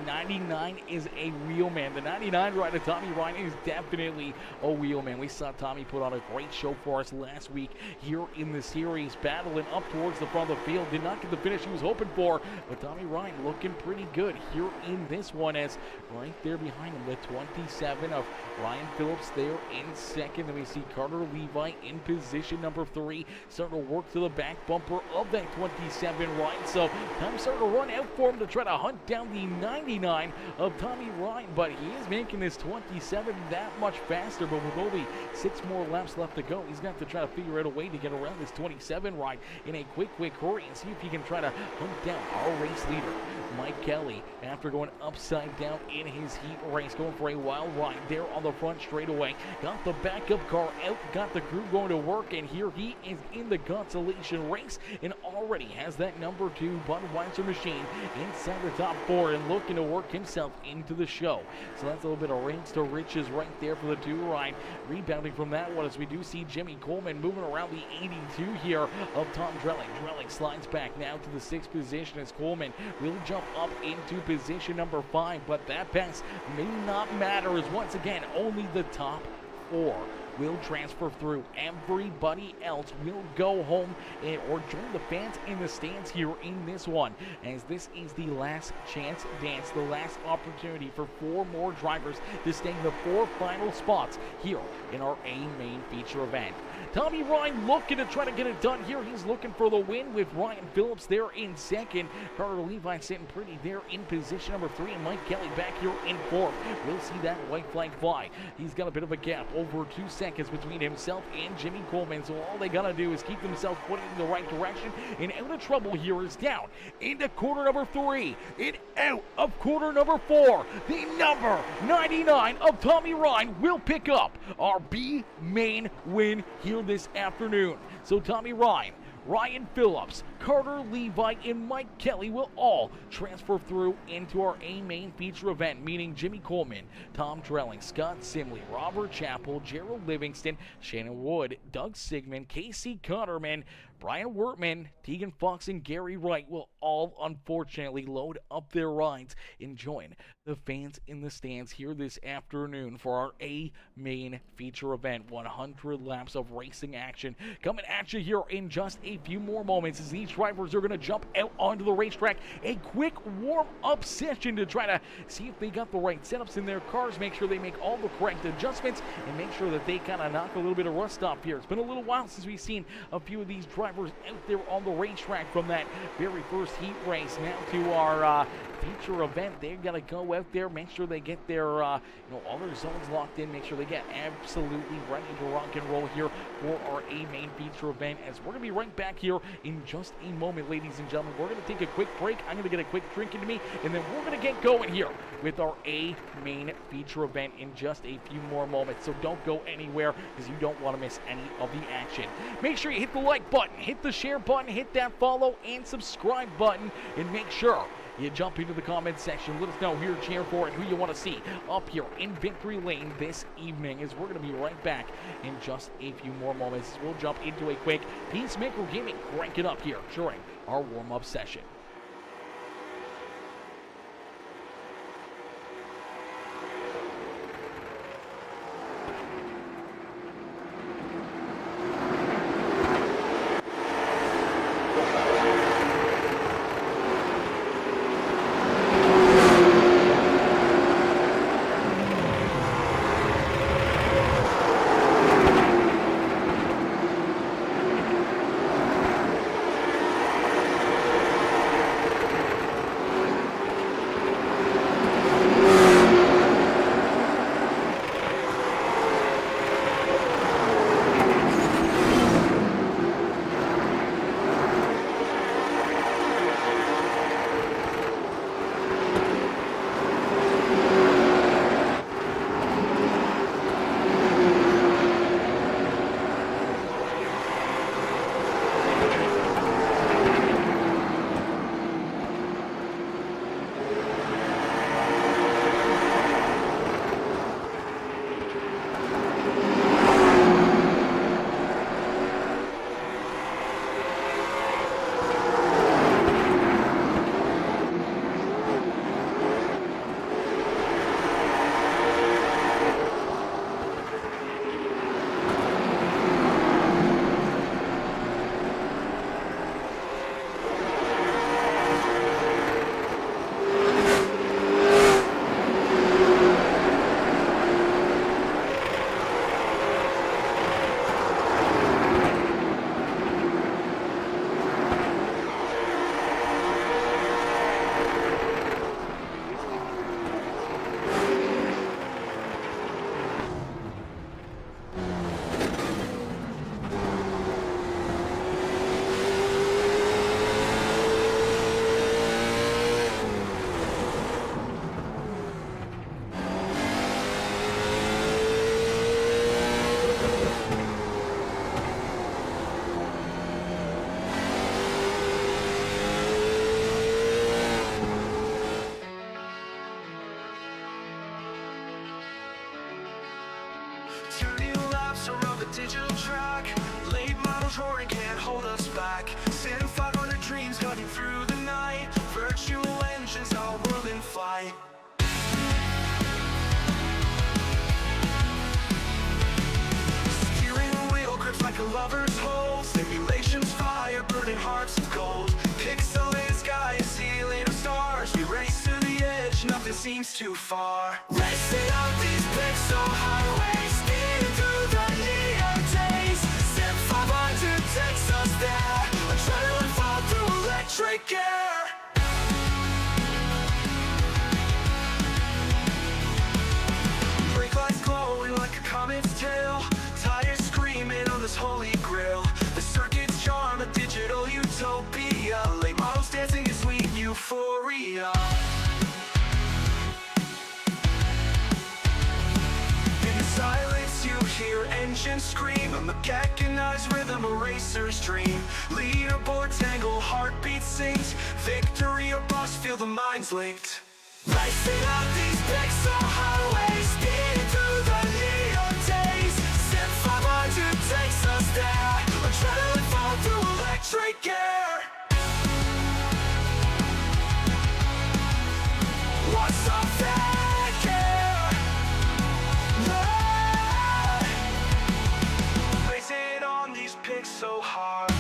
99 is a wheelman. The 99 rider, Tommy Ryan, is definitely a wheelman. We saw Tommy put on a great show for us last week here in the series, battling up towards the front of the field. Did not get the finish he was hoping for, but Tommy Ryan looking pretty good here in this one, as right there behind him, the 27 of Ryan Phillips there in second. Then we see Carter Levi in position number 3, starting to work to the back bumper of that 27 Ryan. So time starting to run out for him to try to hunt down the 99 of Tommy Ryan, but he is making this 27 that much faster. But with only 6 more laps left to go, he's going to have to try to figure out a way to get around this 27 Ryan in a quick hurry and see if he can try to hunt down our race leader, Mike Kelly, after going upside down in his heat race, going for a wild ride there on the front straightaway. Got the backup car out, got the crew going to work, and here he is in the consolation race and already has that number 2 Budweiser machine inside the top 4 and looking to work himself into the show. So that's a little bit of race to riches right there for the 2 Ryan. Rebounding from that one, as we do see Jimmy Coleman moving around the 82 here of Tom Drelling. Drelling slides back now to the 6th position as Coleman will jump up into position number 5, but that pass may not matter, as once again only the top 4 will transfer through. Everybody else will go home or join the fans in the stands here in this one, as this is the last chance dance, the last opportunity for 4 more drivers to stay in the 4 final spots here in our A main feature event. Tommy Ryan looking to try to get it done here. He's looking for the win with Ryan Phillips there in second. Carter Levi sitting pretty there in position number 3, and Mike Kelly back here in 4th. We'll see that white flag fly. He's got a bit of a gap, over 2 seconds between himself and Jimmy Coleman, so all they gotta do is keep themselves pointed in the right direction. And out of trouble here is down into quarter number 3 and out of quarter number 4. The number 99 of Tommy Ryan will pick up our B main win here this afternoon. So Tommy Ryan, Ryan Phillips, Carter Levi, and Mike Kelly will all transfer through into our A main feature event, meaning Jimmy Coleman, Tom Drelling, Scott Simley, Robert Chappell, Gerald Livingston, Shannon Wood, Doug Sigmund, Casey Cotterman, Brian Wertman, Tegan Fox, and Gary Wright will all unfortunately load up their rides and join the fans in the stands here this afternoon for our A main feature event. 100 laps of racing action coming at you here in just a few more moments, as these drivers are going to jump out onto the racetrack. A quick warm-up session to try to see if they got the right setups in their cars, make sure they make all the correct adjustments, and make sure that they kind of knock a little bit of rust off here. It's been a little while since we've seen a few of these drivers out there on the racetrack from that very first heat race. Now to our feature event, they've got to go out there, make sure they get their all their zones locked in, make sure they get absolutely ready to rock and roll here for our A main feature event, as we're going to be right back here in just a moment, ladies and gentlemen. We're going to take a quick break. I'm going to get a quick drink into me, and then we're going to get going here with our A main feature event in just a few more moments. So don't go anywhere, because you don't want to miss any of the action. Make sure you hit the like button, hit the share button, hit that follow and subscribe button, and make sure you jump into the comment section. Let us know who you're cheering for and who you want to see up here in Victory Lane this evening, as we're going to be right back in just a few more moments. We'll jump into a quick PeaceMaker Gaming crank it up here during our warm-up session. night. Steering wheel grips like a lover's hold. Simulations fire, burning hearts of gold. Pixelated sky, a ceiling of stars. We race to the edge, nothing seems too far. Racing up these pixel highways, speeding through the neon days. SIM500 takes us there. Adrenaline fall through electric air. Brake lights glowing like a comet's tail. Tires screaming on this holy grail. The circuit's charm, a digital utopia. Late models dancing in sweet euphoria. In the silence you hear engines scream, a mechanized rhythm, a racer's dream. Leaderboard tangle, heartbeat sings. Victory or bust, feel the minds linked. Racing up these pixel highways, speeding through the neon days. SIM500 takes us there. Adrenaline fall through electric air. What's up that care? Racing on these pixel hard.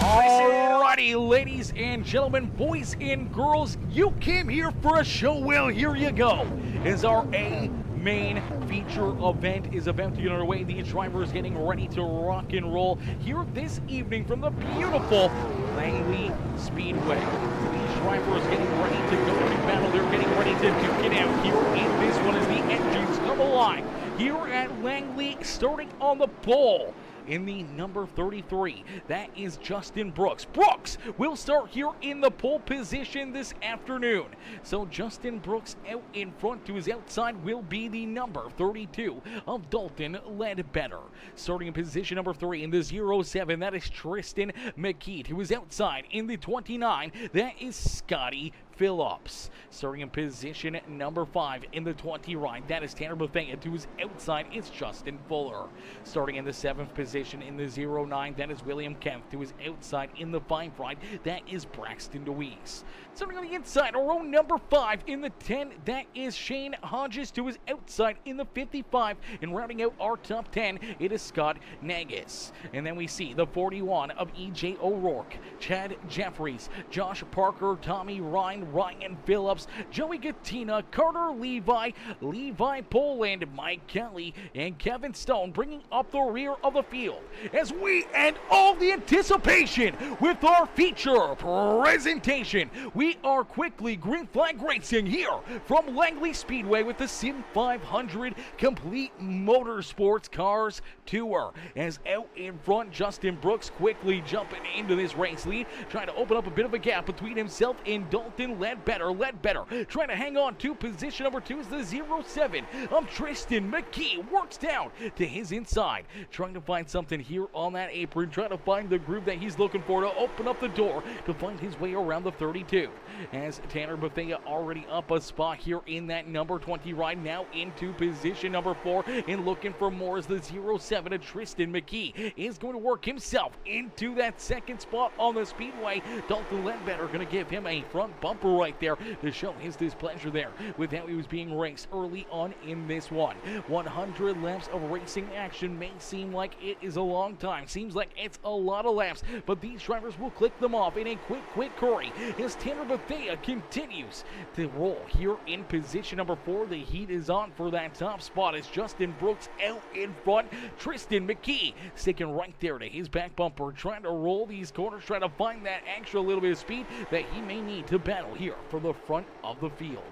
Alrighty, ladies and gentlemen, boys and girls, you came here for a show. Well, here you go. Is our main feature event is about to get underway. The drivers getting ready to rock and roll here this evening from the beautiful Langley Speedway. These drivers getting ready to go to battle. They're getting ready to duke it out here in this one as the engines come alive here at Langley, starting on the pole. In the number 33, that is Justin Brooks. Brooks will start here in the pole position this afternoon. So Justin Brooks out in front. To his outside will be the number 32 of Dalton Ledbetter. Starting in position number 3 in the 07, that is Tristan McKeet. Who is outside in the 29, that is Scotty Phillips. Starting in position number 5 in the 20 ride, that is Tanner Bethea. To his outside, it's Justin Fuller. Starting in the 7th position in the 09, that is William Kemp. To his outside in the 5 ride, that is Braxton DeWeese. Starting on the inside, our own number 5 in the 10, that is Shane Hodges. To his outside in the 55, and rounding out our top 10, it is Scott Nagus. And then we see the 41 of EJ O'Rourke, Chad Jeffries, Josh Parker, Tommy Ryan, Ryan Phillips, Joey Gattina, Carter Levi, Levi Poland, Mike Kelly, and Kevin Stone bringing up the rear of the field as we end all the anticipation with our feature presentation. We are quickly green flag racing here from Langley Speedway with the SIM500 Complete Motorsports Cars Tour. As out in front, Justin Brooks quickly jumping into this race lead, trying to open up a bit of a gap between himself and Dalton Ledbetter. Ledbetter trying to hang on to position number 2 is the 07 of Tristan McKee. Works down to his inside, trying to find something here on that apron, trying to find the groove that he's looking for to open up the door to find his way around the 32. As Tanner Bethea already up a spot here in that number 20 ride, now into position number 4 and looking for more as the 07 of Tristan McKee is going to work himself into that second spot on the speedway. Dalton Ledbetter going to give him a front bumper right there to show his displeasure there with how he was being raced early on in this one. 100 laps of racing action may seem like it is a long time, seems like it's a lot of laps, but these drivers will click them off in a quick hurry as Tanner Bethea continues to roll here in position number 4. The heat is on for that top spot as Justin Brooks out in front. Tristan McKee sticking right there to his back bumper, trying to roll these corners, trying to find that extra little bit of speed that he may need to battle here for the front of the field.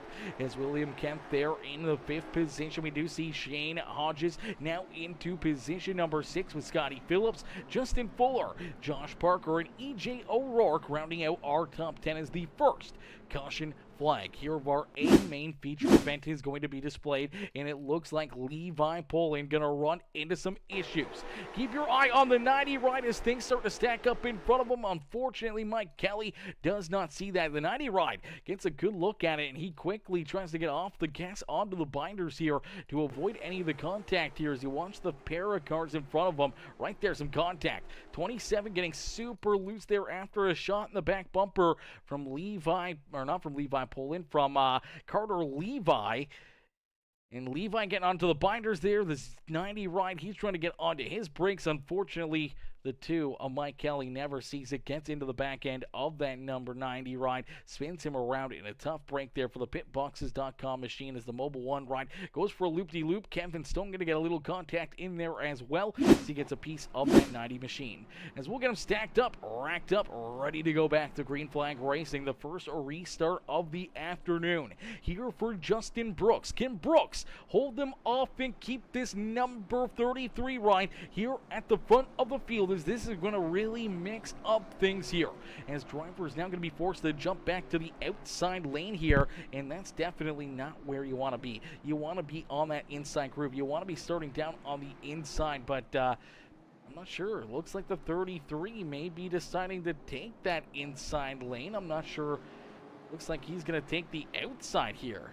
As William Kemp there in the 5th position, we do see Shane Hodges now into position number 6 with Scotty Phillips, Justin Fuller, Josh Parker, and EJ O'Rourke rounding out our top 10 as the first caution flag here of our A main feature event is going to be displayed, and it looks like Levi Poland gonna run into some issues. Keep your eye on the 90 right as things start to stack up in front of him. Unfortunately, Mike Kelly does not see that. The 90 ride gets a good look at it, and he quickly tries to get off the gas onto the binders here to avoid any of the contact here as you watch the pair of cars in front of him. Right there, some contact. 27 getting super loose there after a shot in the back bumper from Levi, or not from Levi Poland, from Carter Levi. And Levi getting onto the binders there. This 90 ride, he's trying to get onto his brakes. Unfortunately, the two of Mike Kelly never sees it. Gets into the back end of that number 90 ride. Spins him around in a tough break there for the pitboxes.com machine as the Mobile 1 ride goes for a loop-de-loop. Kevin Stone going to get a little contact in there as well as he gets a piece of that 90 machine. As we'll get him stacked up, racked up, ready to go back to green flag racing. The first restart of the afternoon here for Justin Brooks. Can Brooks hold them off and keep this number 33 ride here at the front of the field, as this is going to really mix up things here, as driver is now going to be forced to jump back to the outside lane here, and that's definitely not where you want to be. You want to be on that inside groove. You want to be starting down on the inside, but I'm not sure. It looks like the 33 may be deciding to take that inside lane. I'm not sure. Looks like he's going to take the outside here.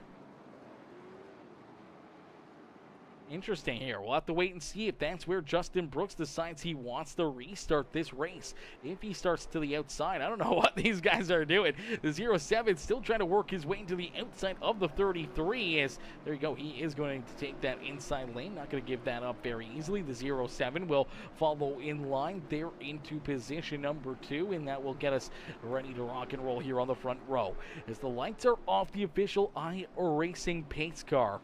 Interesting here. We'll have to wait and see if that's where Justin Brooks decides he wants to restart this race. If he starts to the outside, I don't know what these guys are doing. The 07 still trying to work his way into the outside of the 33. As there you go, he is going to take that inside lane. Not going to give that up very easily. The 07 will follow in line there into position number 2, and that will get us ready to rock and roll here on the front row. As the lights are off the official iRacing pace car,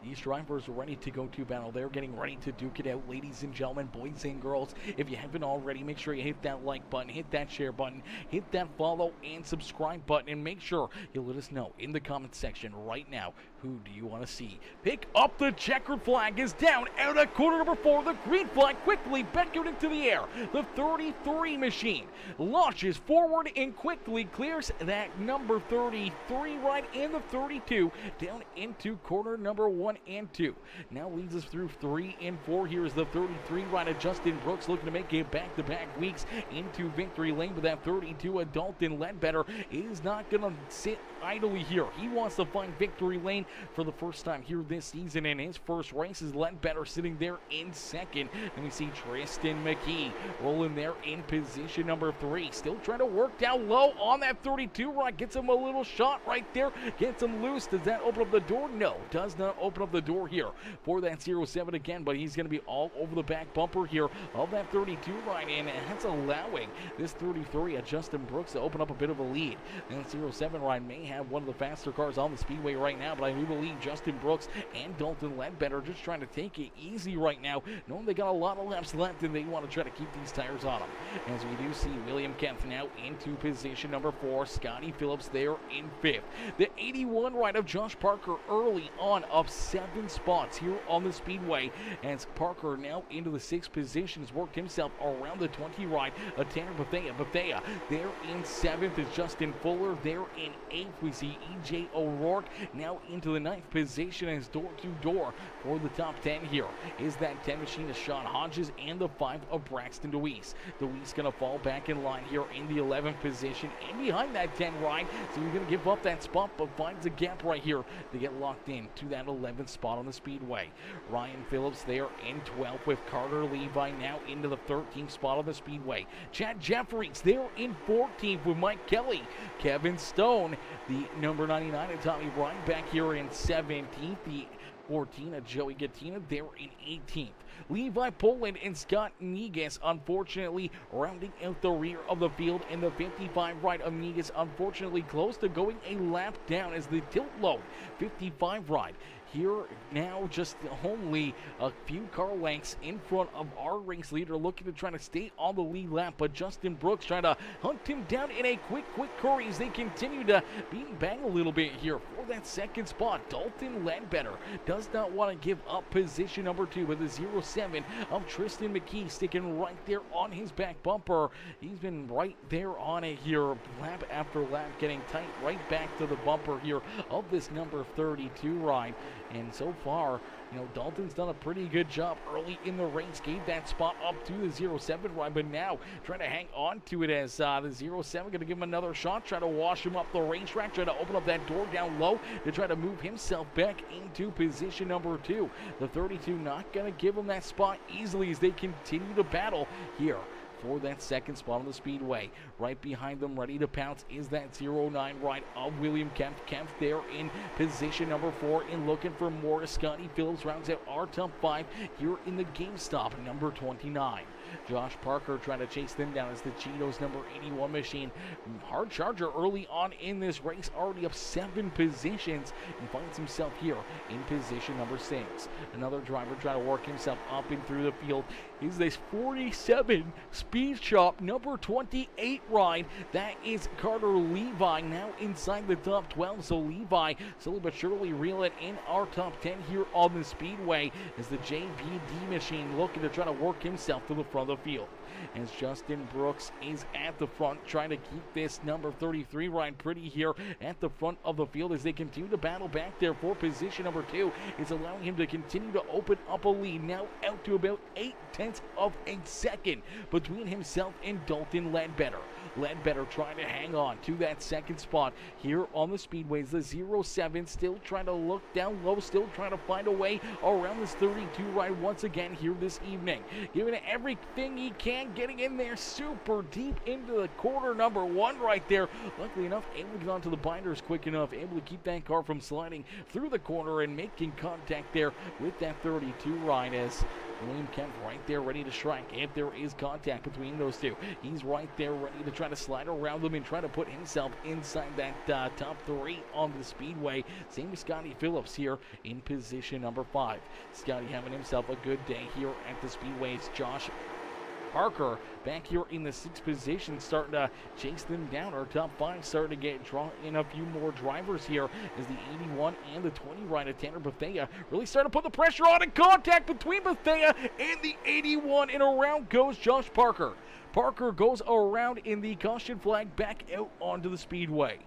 these drivers are ready to go to battle. They're getting ready to duke it out, ladies and gentlemen, boys and girls. If you haven't already, make sure you hit that like button, hit that share button, hit that follow and subscribe button, and make sure you let us know in the comment section right now, who do you want to see pick up the checkered flag? Is down out at corner number 4. The green flag quickly beckoned into the air. The 33 machine launches forward and quickly clears that number 33 right in the 32 down into corner number 1 and 2. Now leads us through 3 and 4. Here is the 33 right of Justin Brooks, looking to make it back-to-back weeks into victory lane, but that 32 Dalton Ledbetter is not going to sit idly here. He wants to find victory lane for the first time here this season, and his first race is Ledbetter sitting there in second. And we see Tristan McKee rolling there in position number 3, still trying to work down low on that 32 right. Gets him a little shot right there, gets him loose. Does that open up the door? No, does not open up the door here for that 07 again, but he's going to be all over the back bumper here of that 32 right, and that's allowing this 33 at Justin Brooks to open up a bit of a lead. And 07 ride may have one of the faster cars on the speedway right now, but I do believe Justin Brooks and Dalton Ledbetter are just trying to take it easy right now, knowing they got a lot of laps left and they want to try to keep these tires on them. As we do see William Kempf now into position number 4, Scotty Phillips there in 5th. The 81 ride of Josh Parker early on up 7 spots here on the speedway, as Parker now into the 6th position has worked himself around the 20 ride of Tanner Bethea there in 7th is Justin Fuller. There in 8th we see EJ O'Rourke now into the 9th position as door-to-door for the top 10 here is that 10 machine of Sean Hodges and the 5 of Braxton DeWeese. DeWeese going to fall back in line here in the 11th position and behind that 10 ride, so he's going to give up that spot but finds a gap right here to get locked in to that 11th spot on the speedway. Ryan Phillips there in 12th with Carter Levi now into the 13th spot on the speedway. Chad Jeffries there in 14th with Mike Kelly. Kevin Stone, the number 99 and Tommy Bryan back here in 17th. The 14 of Joey Gattina there in 18th. Levi Poland and Scott Negus unfortunately rounding out the rear of the field, and the 55 ride of Negus unfortunately close to going a lap down as the tilt load 55 ride. here now, just only a few car lengths in front of our race leader, looking to try to stay on the lead lap, but Justin Brooks trying to hunt him down in a quick curry as they continue to beat bang a little bit here for that second spot. Dalton Ledbetter does not want to give up position number 2, with the 07 of Tristan McKee sticking right there on his back bumper. He's been right there on it here, lap after lap, getting tight right back to the bumper here of this number 32 ride. And so far, Dalton's done a pretty good job early in the race, gave that spot up to the 07 ride, but now trying to hang on to it as the 07 going to give him another shot, try to wash him up the racetrack, try to open up that door down low to try to move himself back into position number 2. The 32 not going to give him that spot easily as they continue to battle here for that second spot on the speedway. Right behind them, ready to pounce, is that 09 ride of William Kempf. Kempf there in position number 4 and looking for more. Scotty Phillips rounds out our top 5 here in the GameStop, number 29. Josh Parker trying to chase them down as the Cheetos number 81 machine. Hard charger early on in this race, already up 7 positions, and finds himself here in position number 6. Another driver trying to work himself up and through the field is this 47 Speed Shop number 28 ride. That is Carter Levi, now inside the top 12. So Levi slowly but surely reel it in our top 10 here on the speedway as the JVD machine looking to try to work himself to the front of the field. As Justin Brooks is at the front, trying to keep this number 33 ride pretty here at the front of the field as they continue to battle back there for position number 2. It's allowing him to continue to open up a lead, now out to about 0.8 of a second between himself and Dalton Ledbetter. Ledbetter trying to hang on to that second spot here on the speedways. The 07 still trying to look down low, still trying to find a way around this 32 ride once again here this evening. Giving it everything he can, getting in there super deep into the corner number 1 right there. Luckily enough, able to get onto the binders quick enough, able to keep that car from sliding through the corner and making contact there with that 32 ride as William Kemp right there ready to strike if there is contact between those two. He's right there ready to try to slide around them and try to put himself inside that top 3 on the speedway. Same with Scotty Phillips here in position number 5. Scotty having himself a good day here at the speedways. Josh Parker back here in the 6th position, starting to chase them down. Our top 5 starting to draw in a few more drivers here as the 81 and the 20 ride of Tanner Bethea really starting to put the pressure on, and contact between Bethea and the 81, and around goes Josh Parker. Parker goes around in the caution flag back out onto the speedway.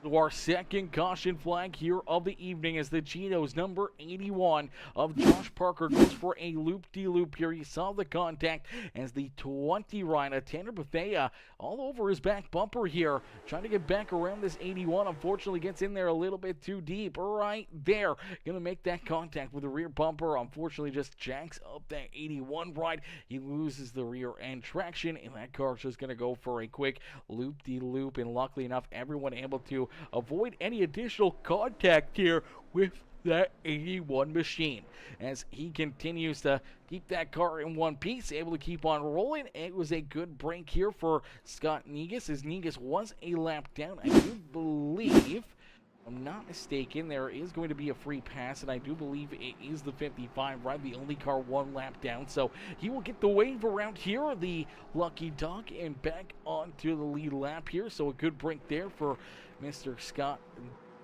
Our second caution flag here of the evening as the Cheetos number 81 of Josh Parker goes for a loop-de-loop here. You saw the contact as the 20 rider Tanner Bethea all over his back bumper here, trying to get back around this 81. Unfortunately gets in there a little bit too deep right there. Gonna make that contact with the rear bumper. Unfortunately just jacks up that 81 ride. He loses the rear end traction, and that car's just gonna go for a quick loop-de-loop, and luckily enough everyone able to avoid any additional contact here with that 81 machine as he continues to keep that car in one piece, able to keep on rolling. It was a good break here for Scott Negus as Negus was a lap down. I do believe, if I'm not mistaken, there is going to be a free pass, and I do believe it is the 55 ride, the only car 1 lap down. So he will get the wave around here, the lucky dog, and back onto the lead lap here. So a good break there for Mr. Scott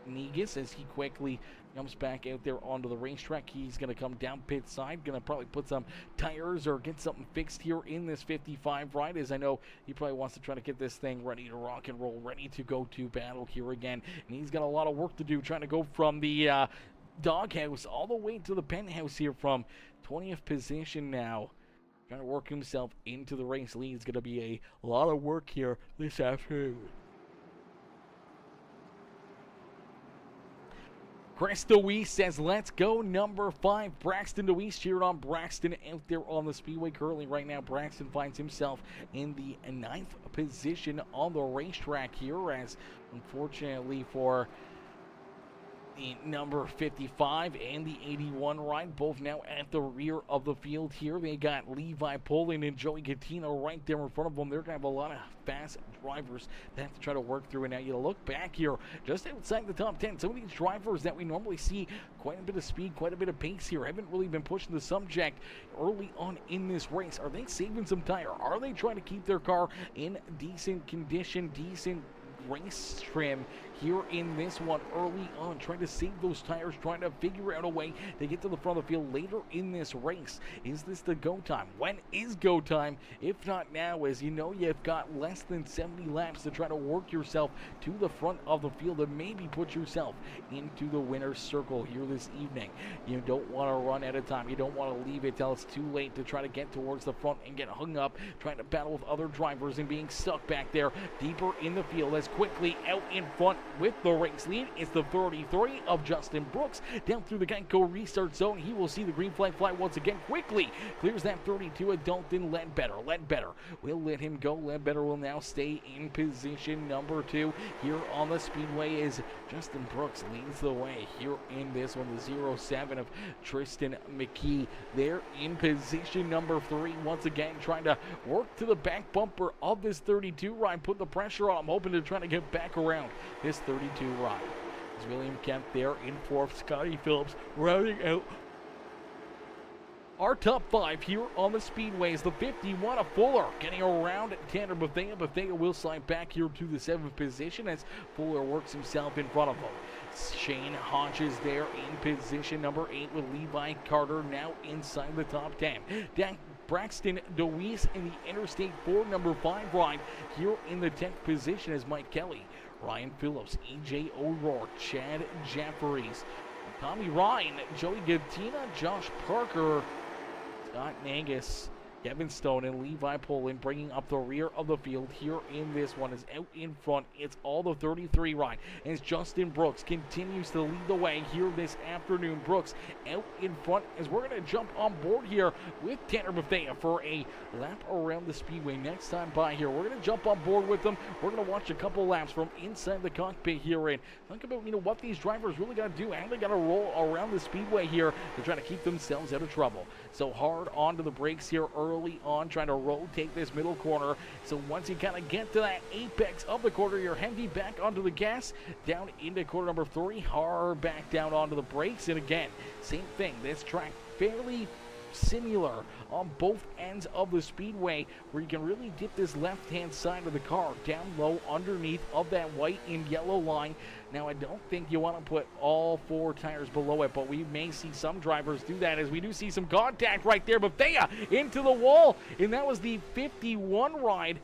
Negus as he quickly comes back out there onto the racetrack. He's going to come down pit side, going to probably put some tires or get something fixed here in this 55 ride, as I know he probably wants to try to get this thing ready to rock and roll, ready to go to battle here again. And he's got a lot of work to do, trying to go from the doghouse all the way to the penthouse here from 20th position now. Trying to work himself into the race lead. It's going to be a lot of work here this afternoon. Chris DeWeese says, let's go number 5. Braxton DeWeese cheered on Braxton out there on the speedway currently right now. Braxton finds himself in the 9th position on the racetrack here, as unfortunately for The number 55 and the 81 ride, both now at the rear of the field here. They got Levi Poland and Joey Gattino right there in front of them. They're going to have a lot of fast drivers that have to try to work through. And now you look back here, just outside the top 10, some of these drivers that we normally see quite a bit of speed, quite a bit of pace here, haven't really been pushing the subject early on in this race. Are they saving some tire? Are they trying to keep their car in decent condition, decent race trim here in this one early on, trying to save those tires, trying to figure out a way to get to the front of the field later in this race? Is this the go time? When is go time? If not now, as you know, you've got less than 70 laps to try to work yourself to the front of the field and maybe put yourself into the winner's circle here this evening. You don't want to run out of time. You don't want to leave it till it's too late to try to get towards the front and get hung up trying to battle with other drivers and being stuck back there deeper in the field. As quickly out in front with the race lead, it's the 33 of Justin Brooks down through the Geico restart zone. He will see the green flag fly once again. Quickly clears that 32 of Dalton Ledbetter. Ledbetter will let him go. Ledbetter will now stay in position number 2 here on the speedway as Justin Brooks leads the way here in this one. The 07 of Tristan McKee there in position number 3, once again trying to work to the back bumper of this 32 ride, put the pressure on. I'm hoping to try to get back around this 32 ride. As William Kemp there in 4th, Scotty Phillips rounding out our top 5 here on the speedways. The 51 of Fuller getting around Tanner Bethea. Bethea will slide back here to the 7th position as Fuller works himself in front of him. Shane Hodges there in position number 8 with Levi Carter now inside the top 10. Braxton DeWeese in the Interstate 4 number 5 ride here in the 10th position as Mike Kelly, Ryan Phillips, EJ O'Rourke, Chad Jeffries, Tommy Ryan, Joey Gattina, Josh Parker, Scott Nagus, Kevin Stone, and Levi Poland bringing up the rear of the field here in this one. Is out in front, it's all the 33 ride as Justin Brooks continues to lead the way here this afternoon. Brooks out in front as we're going to jump on board here with Tanner Bethea for a lap around the speedway next time by here. We're going to jump on board with them. We're going to watch a couple laps from inside the cockpit here and think about, what these drivers really got to do, and they got to roll around the speedway here to try to keep themselves out of trouble. So hard onto the brakes here early on, trying to rotate this middle corner. So once you kind of get to that apex of the corner, you're heavy back onto the gas, down into corner number 3, hard back down onto the brakes. And again, same thing. This track fairly similar on both ends of the speedway, where you can really get this left-hand side of the car down low underneath of that white and yellow line. Now, I don't think you want to put all 4 tires below it, but we may see some drivers do that, as we do see some contact right there. Bethea into the wall, and that was the 51 ride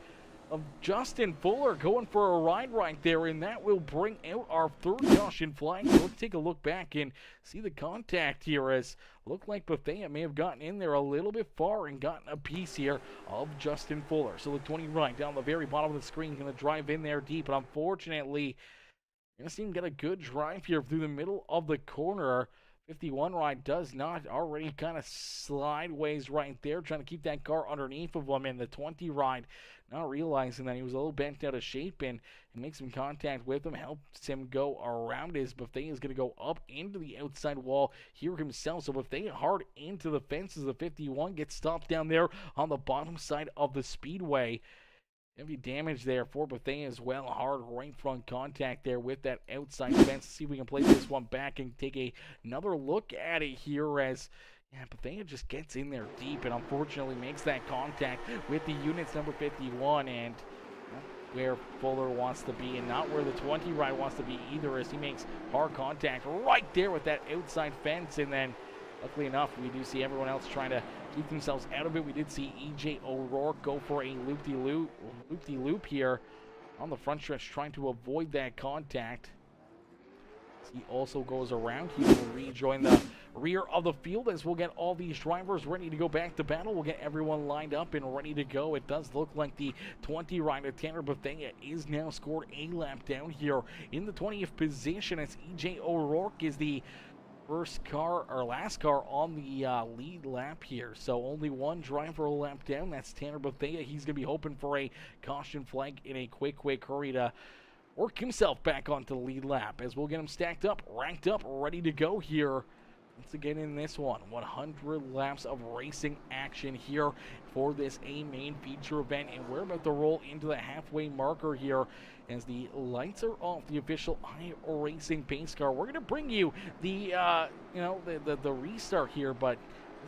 of Justin Fuller going for a ride right there, and that will bring out our 3rd caution flag. So let's take a look back and see the contact here, as looked like Bethea may have gotten in there a little bit far and gotten a piece here of Justin Fuller. So the 20 right down the very bottom of the screen, going to drive in there deep, but unfortunately, you're going to see him get a good drive here through the middle of the corner. 51 ride does not, already kind of sideways right there, trying to keep that car underneath of him. And the 20 ride, not realizing that he was a little bent out of shape, and makes some contact with him, helps him go around his. Bethea is going to go up into the outside wall here himself. So Bethea hard into the fences. The 51 gets stopped down there on the bottom side of the speedway. Heavy damage there for Bethea as well. Hard right front contact there with that outside fence. Let's see if we can play this one back and take another look at it here, as Bethea just gets in there deep and unfortunately makes that contact with the units number 51, and where Fuller wants to be and not where the 20 ride wants to be either, as he makes hard contact right there with that outside fence. And then luckily enough, we do see everyone else trying to keep themselves out of it. We did see EJ O'Rourke go for a loop here on the front stretch, trying to avoid that contact. He also goes around. He will rejoin the rear of the field, as we'll get all these drivers ready to go back to battle. We'll get everyone lined up and ready to go. It does look like the 20 rider Tanner Bethea is now scored a lap down here in the 20th position, as EJ O'Rourke is the first car, or last car on the lead lap here. So only one driver a lap down. That's Tanner Bethea. He's going to be hoping for a caution flag in a quick hurry to work himself back onto the lead lap as we'll get him stacked up, ranked up, ready to go here. Once again in this one, 100 laps of racing action here for this A main feature event, and we're about to roll into the halfway marker here as the lights are off the official iRacing pace car. We're going to bring you the the restart here, but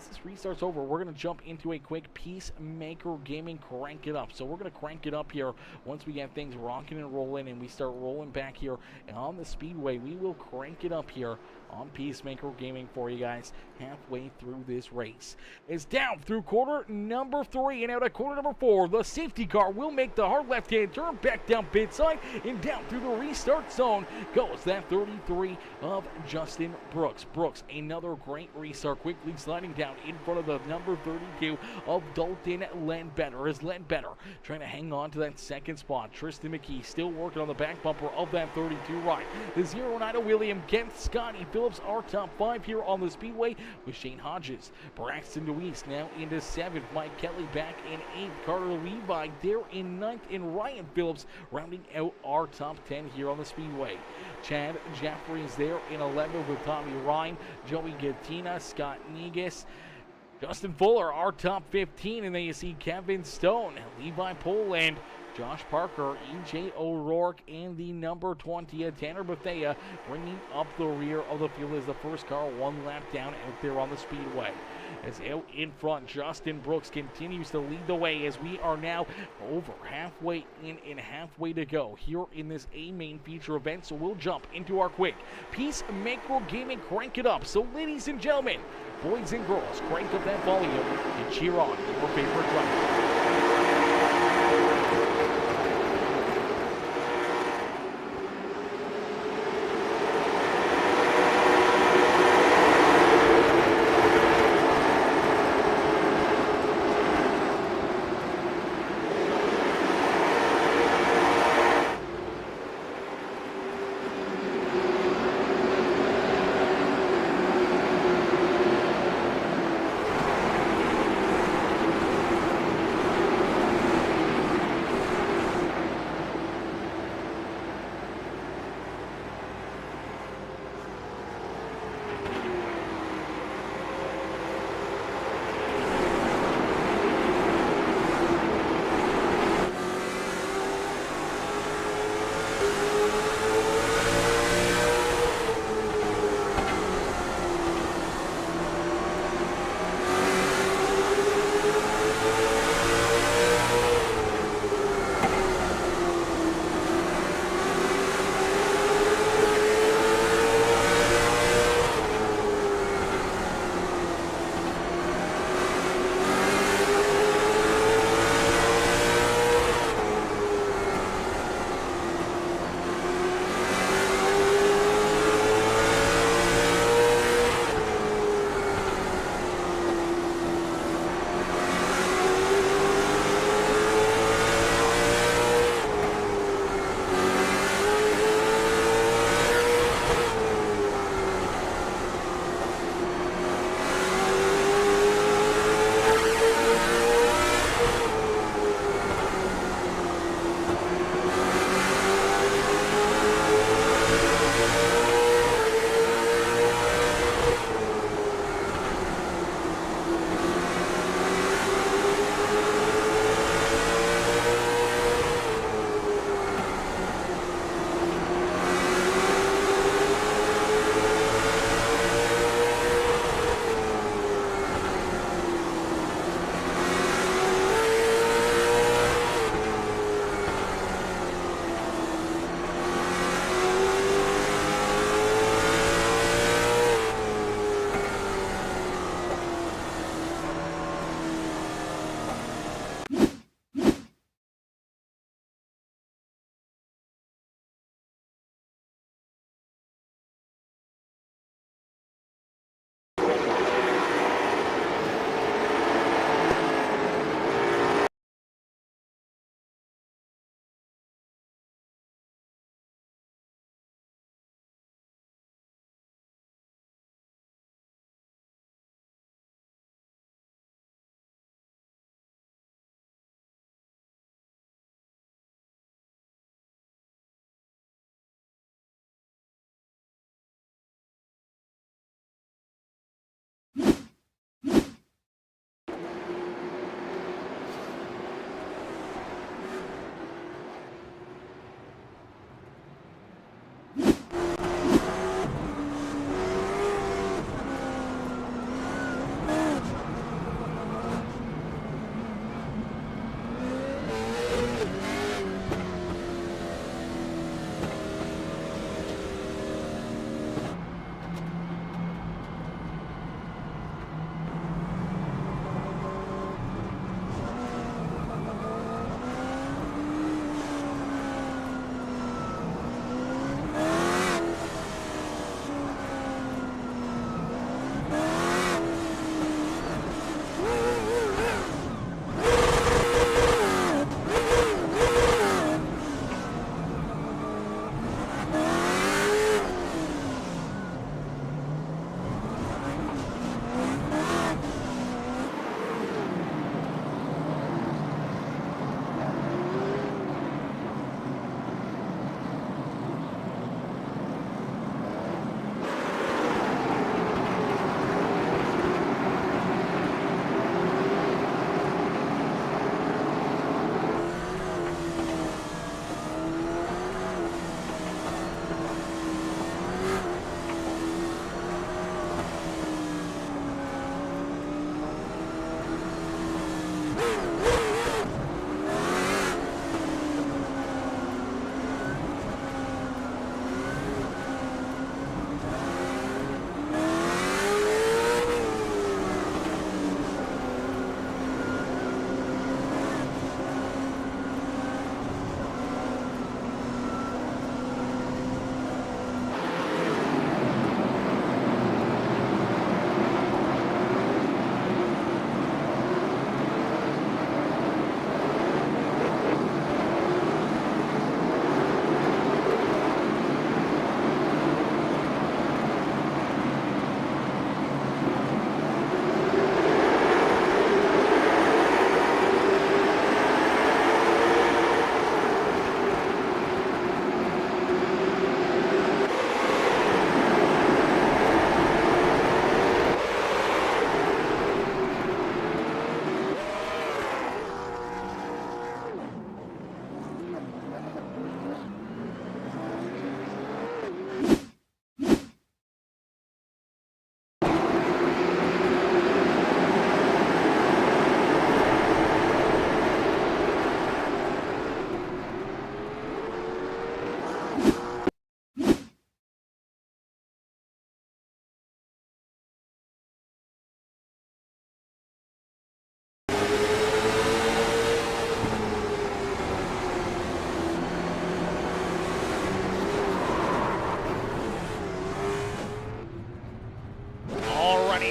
this restart's over. We're going to jump into a quick PeaceMaker Gaming crank it up. So we're going to crank it up here once we get things rocking and rolling and we start rolling back here on the speedway. We will crank it up here on PeaceMaker Gaming for you guys halfway through this race. It's down through quarter number 3 and out at quarter number 4. The safety car will make the hard left-hand turn back down pit side and down through the restart zone goes that 33 of Justin Brooks. Brooks, another great restart, quickly sliding down in front of the number 32 of Dalton Ledbetter. Is Ledbetter trying to hang on to that second spot. Tristan McKee still working on the back bumper of that 32 right. The 09 William Kent Scotty Phillips are top 5 here on the speedway with Shane Hodges. Braxton Deweese now into 7th. Mike Kelly back in 8th. Carter Levi there in 9th. And Ryan Phillips rounding out our top 10 here on the speedway. Chad Jeffries there in 11th with Tommy Ryan, Joey Gattina, Scott Negus, Justin Fuller, our top 15, and then you see Kevin Stone, Levi Poland, Josh Parker, E.J. O'Rourke, and the number 20, Tanner Bethea, bringing up the rear of the field as the first car one lap down out there on the speedway. As out in front, Justin Brooks continues to lead the way as we are now over halfway in and halfway to go here in this A main feature event. So we'll jump into our quick PeaceMaker Gaming crank it up. So ladies and gentlemen, boys and girls, crank up that volume and cheer on your favorite driver.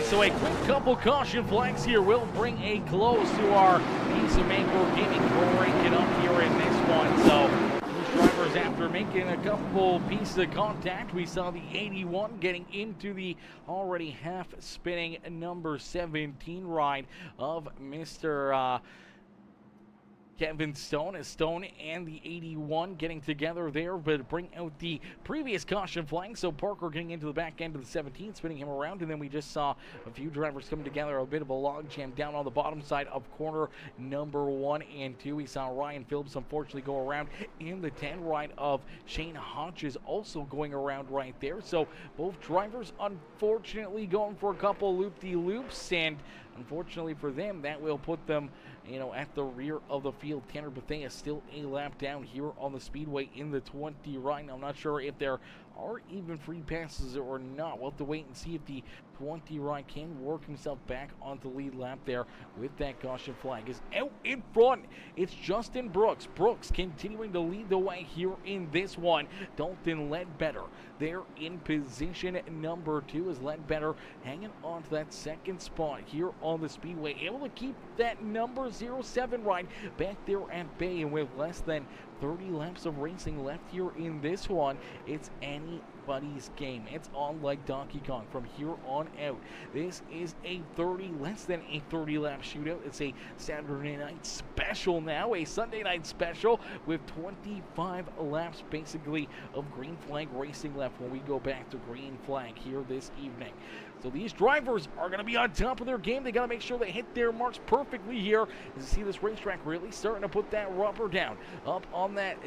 So a quick couple caution flags here will bring a close to our PeaceMaker Gaming ranking up here in this one. So these drivers, after making a couple pieces of contact, we saw the 81 getting into the already half-spinning number 17 ride of Mr. Kevin Stone and the 81 getting together there, but bring out the previous caution flag. So Parker getting into the back end of the 17, spinning him around, and then we just saw a few drivers come together, a bit of a log jam down on the bottom side of corner number 1 and 2. We saw Ryan Phillips unfortunately go around in the 10 ride of Shane Hodges also going around right there. So both drivers unfortunately going for a couple loop-de-loops, and unfortunately for them, that will put them, at the rear of the field. Tanner Bethea still a lap down here on the speedway in the 20 right now. I'm not sure if there are even free passes or not. We'll have to wait and see if the 20 right can work himself back onto the lead lap there with that caution flag. Is out in front. It's Justin Brooks. Brooks continuing to lead the way here in this one. Dalton Ledbetter there in position number 2 as Ledbetter hanging on to that second spot here on the speedway, able to keep that number 07 ride back there at bay, and with less than 30 laps of racing left here in this one, it's anybody's game. It's on like Donkey Kong from here on out. This is a less than a 30 lap shootout. It's a Saturday night special now, a Sunday night special with 25 laps basically of green flag racing left when we go back to green flag here this evening. So these drivers are going to be on top of their game. They got to make sure they hit their marks perfectly here. As you see this racetrack really starting to put that rubber down up on that,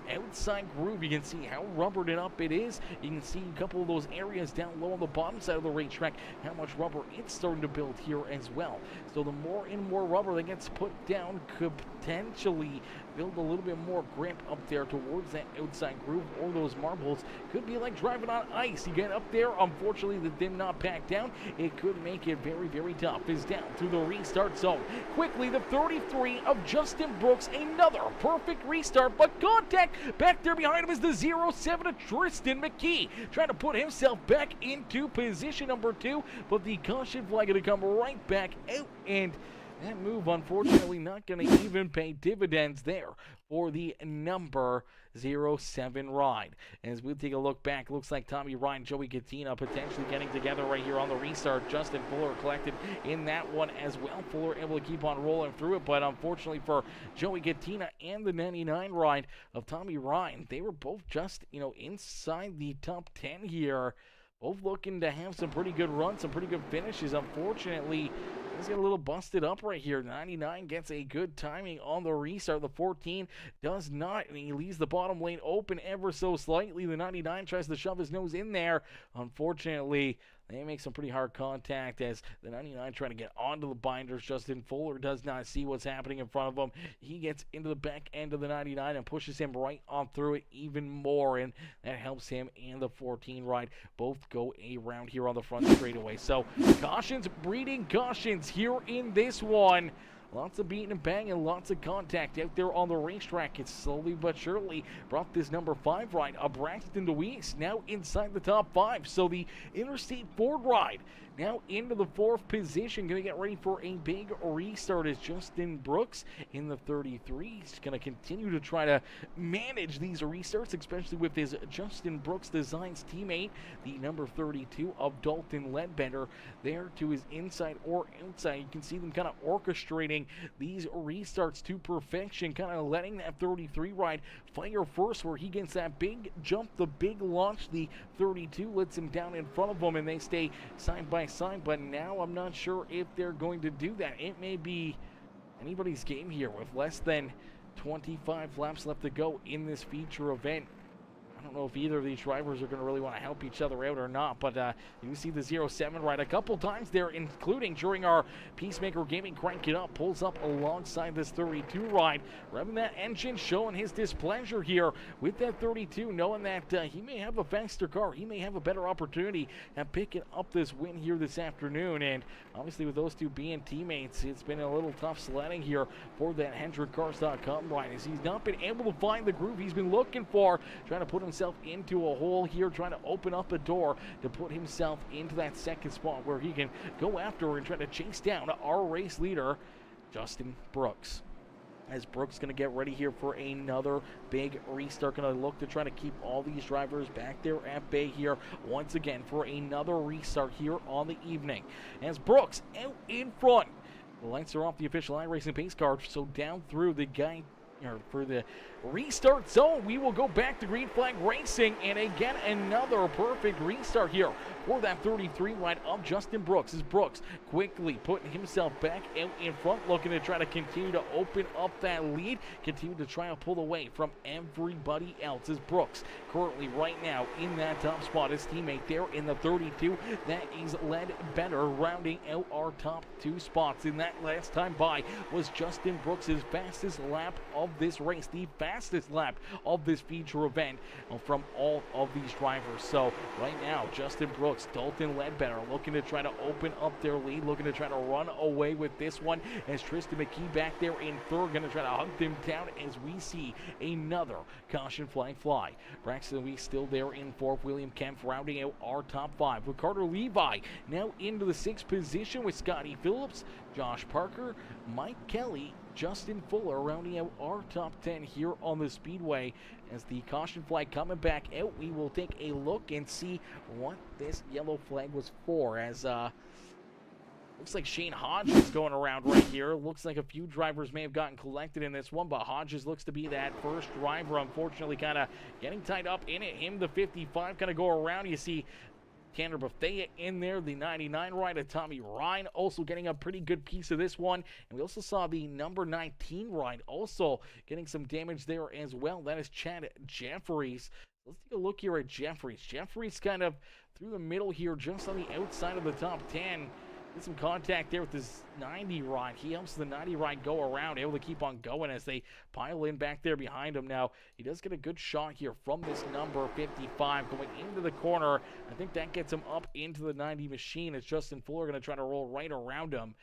outside groove. You can see how rubbered it up it is. You can see a couple of those areas down low on the bottom side of the racetrack, how much rubber it's starting to build here as well. So the more and more rubber that gets put down could potentially build a little bit more grip up there towards that outside groove, or those marbles. Could be like driving on ice. You get up there, unfortunately, the dim not packed down. It could make it very, very tough. Is down through the restart zone. Quickly, the 33 of Justin Brooks, another perfect restart, but contact back there behind him is the 07 of Tristan McKee, trying to put himself back into position number 2, but the caution flag going to come right back out, and that move, unfortunately, not going to even pay dividends there for the number 07 ride. As we take a look back, looks like Tommy Ryan, Joey Gattina potentially getting together right here on the restart. Justin Fuller collected in that one as well. Fuller able to keep on rolling through it, but unfortunately for Joey Gattina and the 99 ride of Tommy Ryan, they were both just, inside the top 10 here. Both looking to have some pretty good runs, some pretty good finishes. Unfortunately, he's got a little busted up right here. 99 gets a good timing on the restart. The 14 does not, and he leaves the bottom lane open ever so slightly. The 99 tries to shove his nose in there. Unfortunately, they make some pretty hard contact as the 99 trying to get onto the binders. Justin Fuller does not see what's happening in front of him. He gets into the back end of the 99 and pushes him right on through it even more, and that helps him and the 14 ride both go around here on the front straightaway. So cautions breeding cautions here in this one. Lots of beating and banging, lots of contact out there on the racetrack. It's slowly but surely brought this number 5 ride of Braxton DeWeese now inside the top 5. So the Interstate Ford ride now into the 4th position. Going to get ready for a big restart as Justin Brooks in the 33. He's going to continue to try to manage these restarts, especially with his Justin Brooks Designs teammate, the number 32 of Dalton Ledbetter, there to his inside or outside. You can see them kind of orchestrating these restarts to perfection, kind of letting that 33 ride fire first where he gets that big jump, the big launch. The 32 lets him down in front of him, and they stay side by side, but now I'm not sure if they're going to do that. It may be anybody's game here with less than 25 laps left to go in this feature event. I don't know if either of these drivers are going to really want to help each other out or not, but you see the 07 ride a couple times there, including during our PeaceMaker Gaming Crank It Up, pulls up alongside this 32 ride, revving that engine, showing his displeasure here with that 32, knowing that he may have a faster car, he may have a better opportunity at picking up this win here this afternoon. And obviously with those two being teammates, it's been a little tough sledding here for that HendrickCars.com ride, as he's not been able to find the groove he's been looking for, trying to put himself into a hole here, trying to open up a door to put himself into that second spot where he can go after and try to chase down our race leader, Justin Brooks. As Brooks going to get ready here for another big restart. Going to look to try to keep all these drivers back there at bay here once again for another restart here on the evening. As Brooks out in front. The lights are off the official iRacing pace car, so down through the guy for the restart zone. We will go back to green flag racing, and again another perfect restart here for that 33 ride of Justin Brooks. As Brooks quickly putting himself back out in front, looking to try to continue to open up that lead, continue to try to pull away from everybody else. As Brooks currently right now in that top spot, his teammate there in the 32 that is led better, rounding out our top two spots. In that last time by was Justin Brooks' fastest lap of this race, the fastest lap of this feature event from all of these drivers. So right now, Justin Brooks, Dalton Ledbetter looking to try to open up their lead, looking to try to run away with this one, as Tristan McKee back there in third, going to try to hunt them down as we see another caution flag fly. Braxton Weeks still there in fourth, William Kemp rounding out our top five, with Carter Levi now into the sixth position with Scotty Phillips, Josh Parker, Mike Kelly, Justin Fuller rounding out our top 10 here on the Speedway. As the caution flag coming back out, we will take a look and see what this yellow flag was for, as looks like Shane Hodges going around right here. Looks like a few drivers may have gotten collected in this one, but Hodges looks to be that first driver, unfortunately kind of getting tied up in it. Him, the 55, kind of go around. You see Tanner Bethea in there, the 99 ride of Tommy Ryan, also getting a pretty good piece of this one. And we also saw the number 19 ride also getting some damage there as well. That is Chad Jeffries. Let's take a look here at Jeffries. Jeffries kind of through the middle here, just on the outside of the top 10. Get some contact there with this 90 ride. He helps the 90 ride go around, able to keep on going as they pile in back there behind him. Now, he does get a good shot here from this number 55 going into the corner. I think that gets him up into the 90 machine, as Justin Fuller going to try to roll right around him.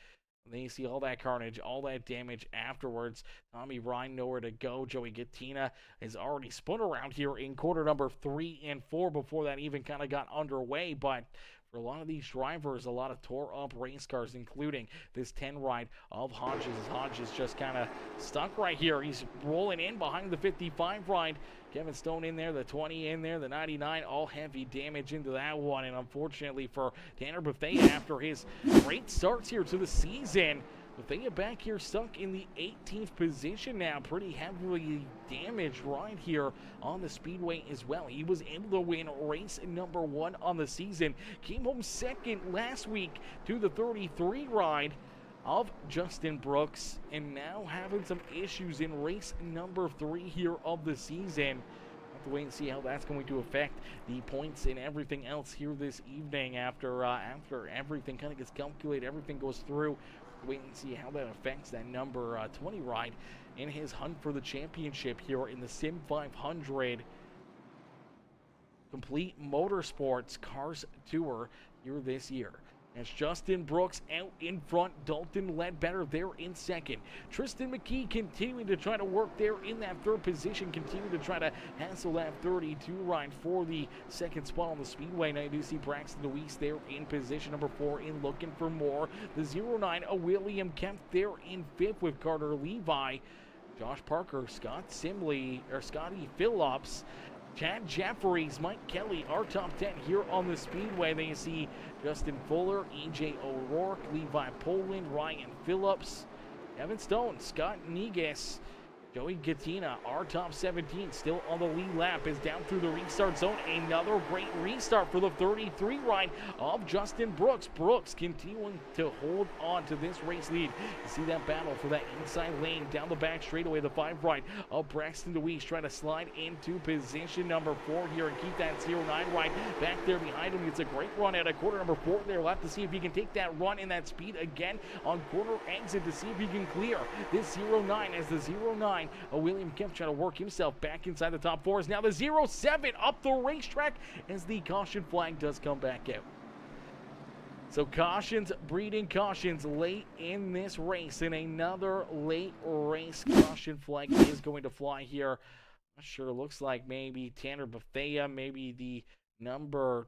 And then you see all that carnage, all that damage afterwards. Tommy Ryan nowhere to go. Joey Gattina has already spun around here in quarter number 3 and 4 before that even kind of got underway. But for a lot of these drivers, a lot of tore-up race cars, including this 10 ride of Hodges. Hodges just kind of stuck right here. He's rolling in behind the 55 ride. Kevin Stone in there, the 20 in there, the 99, all heavy damage into that one. And unfortunately for Tanner Bethea, after his great starts here to the season, Bethea back here stuck in the 18th position now. Pretty heavily damaged ride here on the Speedway as well. He was able to win race number 1 on the season. Came home second last week to the 33 ride of Justin Brooks, and now having some issues in race number 3 here of the season. Have to wait and see how that's going to affect the points and everything else here this evening after everything kind of gets calculated, everything goes through. Wait and see how that affects that number 20 ride in his hunt for the championship here in the SIM500 Complete Motorsports Cars Tour here this year. As Justin Brooks out in front, Dalton Ledbetter there in second. Tristan McKee continuing to try to work there in that third position, continue to try to hassle that 32 ride for the second spot on the Speedway. Now you do see Braxton Deweese there in position number 4 in looking for more. The 09, William Kemp there in fifth with Carter Levi. Josh Parker, Scotty Phillips, Chad Jeffries, Mike Kelly, our top 10 here on the Speedway. Then you see Justin Fuller, EJ O'Rourke, Levi Poland, Ryan Phillips, Evan Stone, Scott Negus, Joey Gattina, our top 17, still on the lead lap, is down through the restart zone. Another great restart for the 33 ride of Justin Brooks. Brooks continuing to hold on to this race lead. You see that battle for that inside lane down the back straightaway. The 5 ride of Braxton Deweese trying to slide into position number 4 here and keep that 09 ride back there behind him. It's a great run at a quarter number 4 there. We'll have to see if he can take that run and that speed again on quarter exit to see if he can clear this 09, as the 09 William Kemp trying to work himself back inside the top 4 is now the 07 up the racetrack as the caution flag does come back out. So cautions breeding cautions late in this race, and another late race caution flag is going to fly here. Not sure. Looks like maybe Tanner Bethea, maybe the number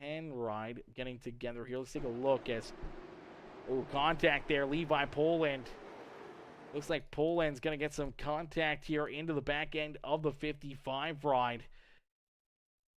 10 ride getting together here. Let's take a look as contact there. Levi Poland. Looks like Poland's going to get some contact here into the back end of the 55 ride.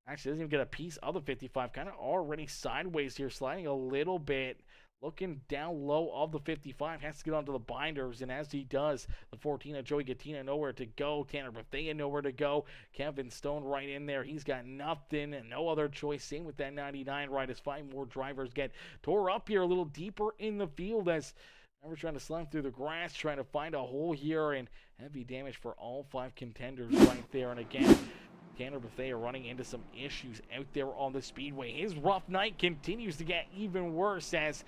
Actually, doesn't even get a piece of the 55. Kind of already sideways here, sliding a little bit. Looking down low of the 55. Has to get onto the binders, and as he does, the 14 of Joey Gattina nowhere to go. Tanner Bethea nowhere to go. Kevin Stone right in there. He's got nothing and no other choice. Same with that 99 ride as 5 more drivers get tore up here a little deeper in the field as we're trying to slide through the grass, trying to find a hole here, and heavy damage for all 5 contenders right there. And again, Tanner Bethea running into some issues out there on the speedway. His rough night continues to get even worse as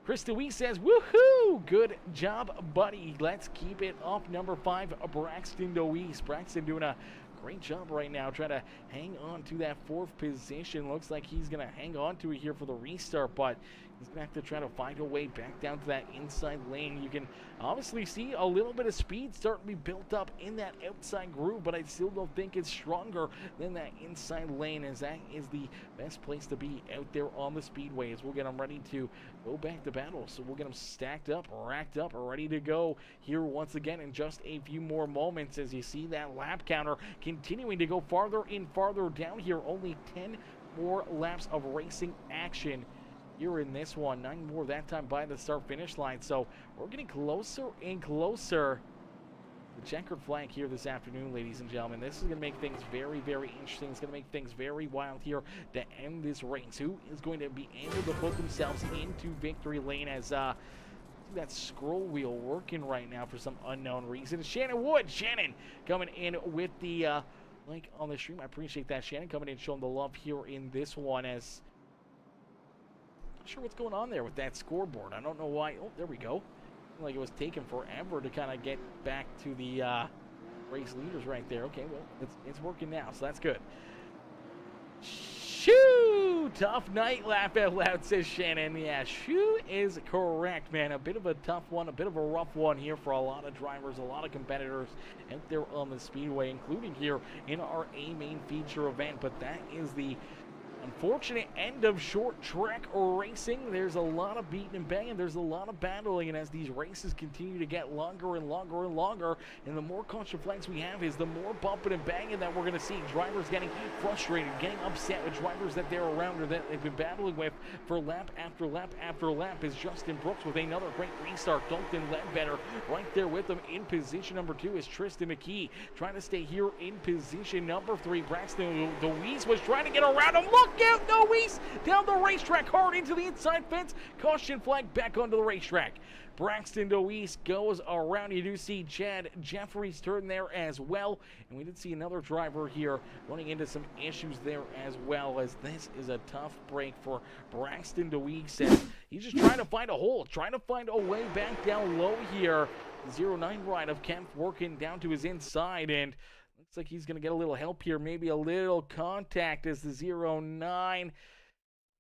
Chris DeWeese says, woohoo! Good job, buddy. Let's keep it up. Number 5, Braxton DeWeese. Braxton doing a great job right now, trying to hang on to that 4th position. Looks like he's going to hang on to it here for the restart, but he's going to have to try to find a way back down to that inside lane. You can obviously see a little bit of speed starting to be built up in that outside groove, but I still don't think it's stronger than that inside lane, as that is the best place to be out there on the speedway. As we'll get them ready to go back to battle. So we'll get them stacked up, racked up, ready to go here once again in just a few more moments as you see that lap counter continuing to go farther and farther down here. Only 10 more laps of racing action here in this one. 9 more that time by the start finish line. So we're getting closer and closer. The checkered flag here this afternoon, ladies and gentlemen. This is going to make things very, very interesting. It's going to make things very wild here to end this race. Who is going to be able to put themselves into victory lane as that scroll wheel working right now for some unknown reason. Shannon Wood. Shannon coming in with the link on the stream. I appreciate that. Shannon coming in showing the love here in this one as not sure what's going on there with that scoreboard. I don't know why. Oh, there we go. Like it was taking forever to kind of get back to the race leaders right there. Okay, well, it's working now, so that's good. Shoo! Tough night, laugh out loud, says Shannon. Yeah, shoo is correct, man. A bit of a tough one, a bit of a rough one here for a lot of drivers, a lot of competitors out there on the speedway, including here in our A main feature event. But that is the unfortunate end of short track racing. There's a lot of beating and banging. There's a lot of battling, and as these races continue to get longer and longer and longer, and the more caution flags we have is the more bumping and banging that we're going to see. Drivers getting frustrated, getting upset with drivers that they're around or that they've been battling with for lap after lap after lap. Is Justin Brooks with another great restart. Dalton Ledbetter right there with him in position number 2 is Tristan McKee trying to stay here in position number 3. Braxton DeWeese was trying to get around him. Look out, Deweese down the racetrack, hard into the inside fence. Caution flag back onto the racetrack. Braxton Deweese goes around. You do see Chad Jeffries turn there as well. And we did see another driver here running into some issues there as well, as this is a tough break for Braxton Deweese. And he's just trying to find a hole, trying to find a way back down low here. 09 ride of Kemp working down to his inside, and looks like he's going to get a little help here, maybe a little contact as the 09.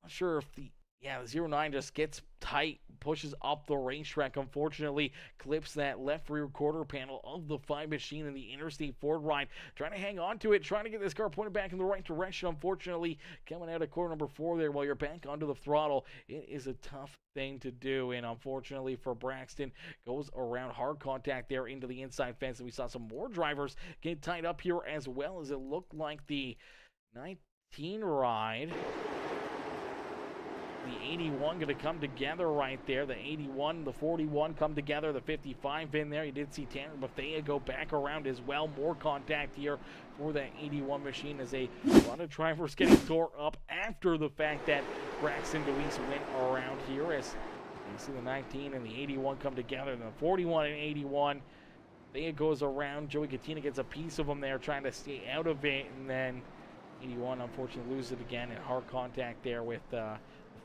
Not sure if the 09 just gets tight, pushes up the racetrack. Unfortunately, clips that left rear quarter panel of the 5 machine in the Interstate Ford ride. Trying to hang on to it, trying to get this car pointed back in the right direction. Unfortunately, coming out of corner number 4 there while you're back onto the throttle, it is a tough thing to do. And unfortunately for Braxton, goes around hard contact there into the inside fence. And we saw some more drivers get tied up here as well, as it looked like the 19 ride. The 81 going to come together right there. The 81, the 41 come together. The 55 in there. You did see Tanner Bethea go back around as well. More contact here for that 81 machine, as a lot of drivers getting tore up after the fact that Braxton Deweese went around here. As you see the 19 and the 81 come together. The 41 and 81. Bethea goes around. Joey Gattina gets a piece of him there, trying to stay out of it. And then 81 unfortunately loses it again in hard contact there with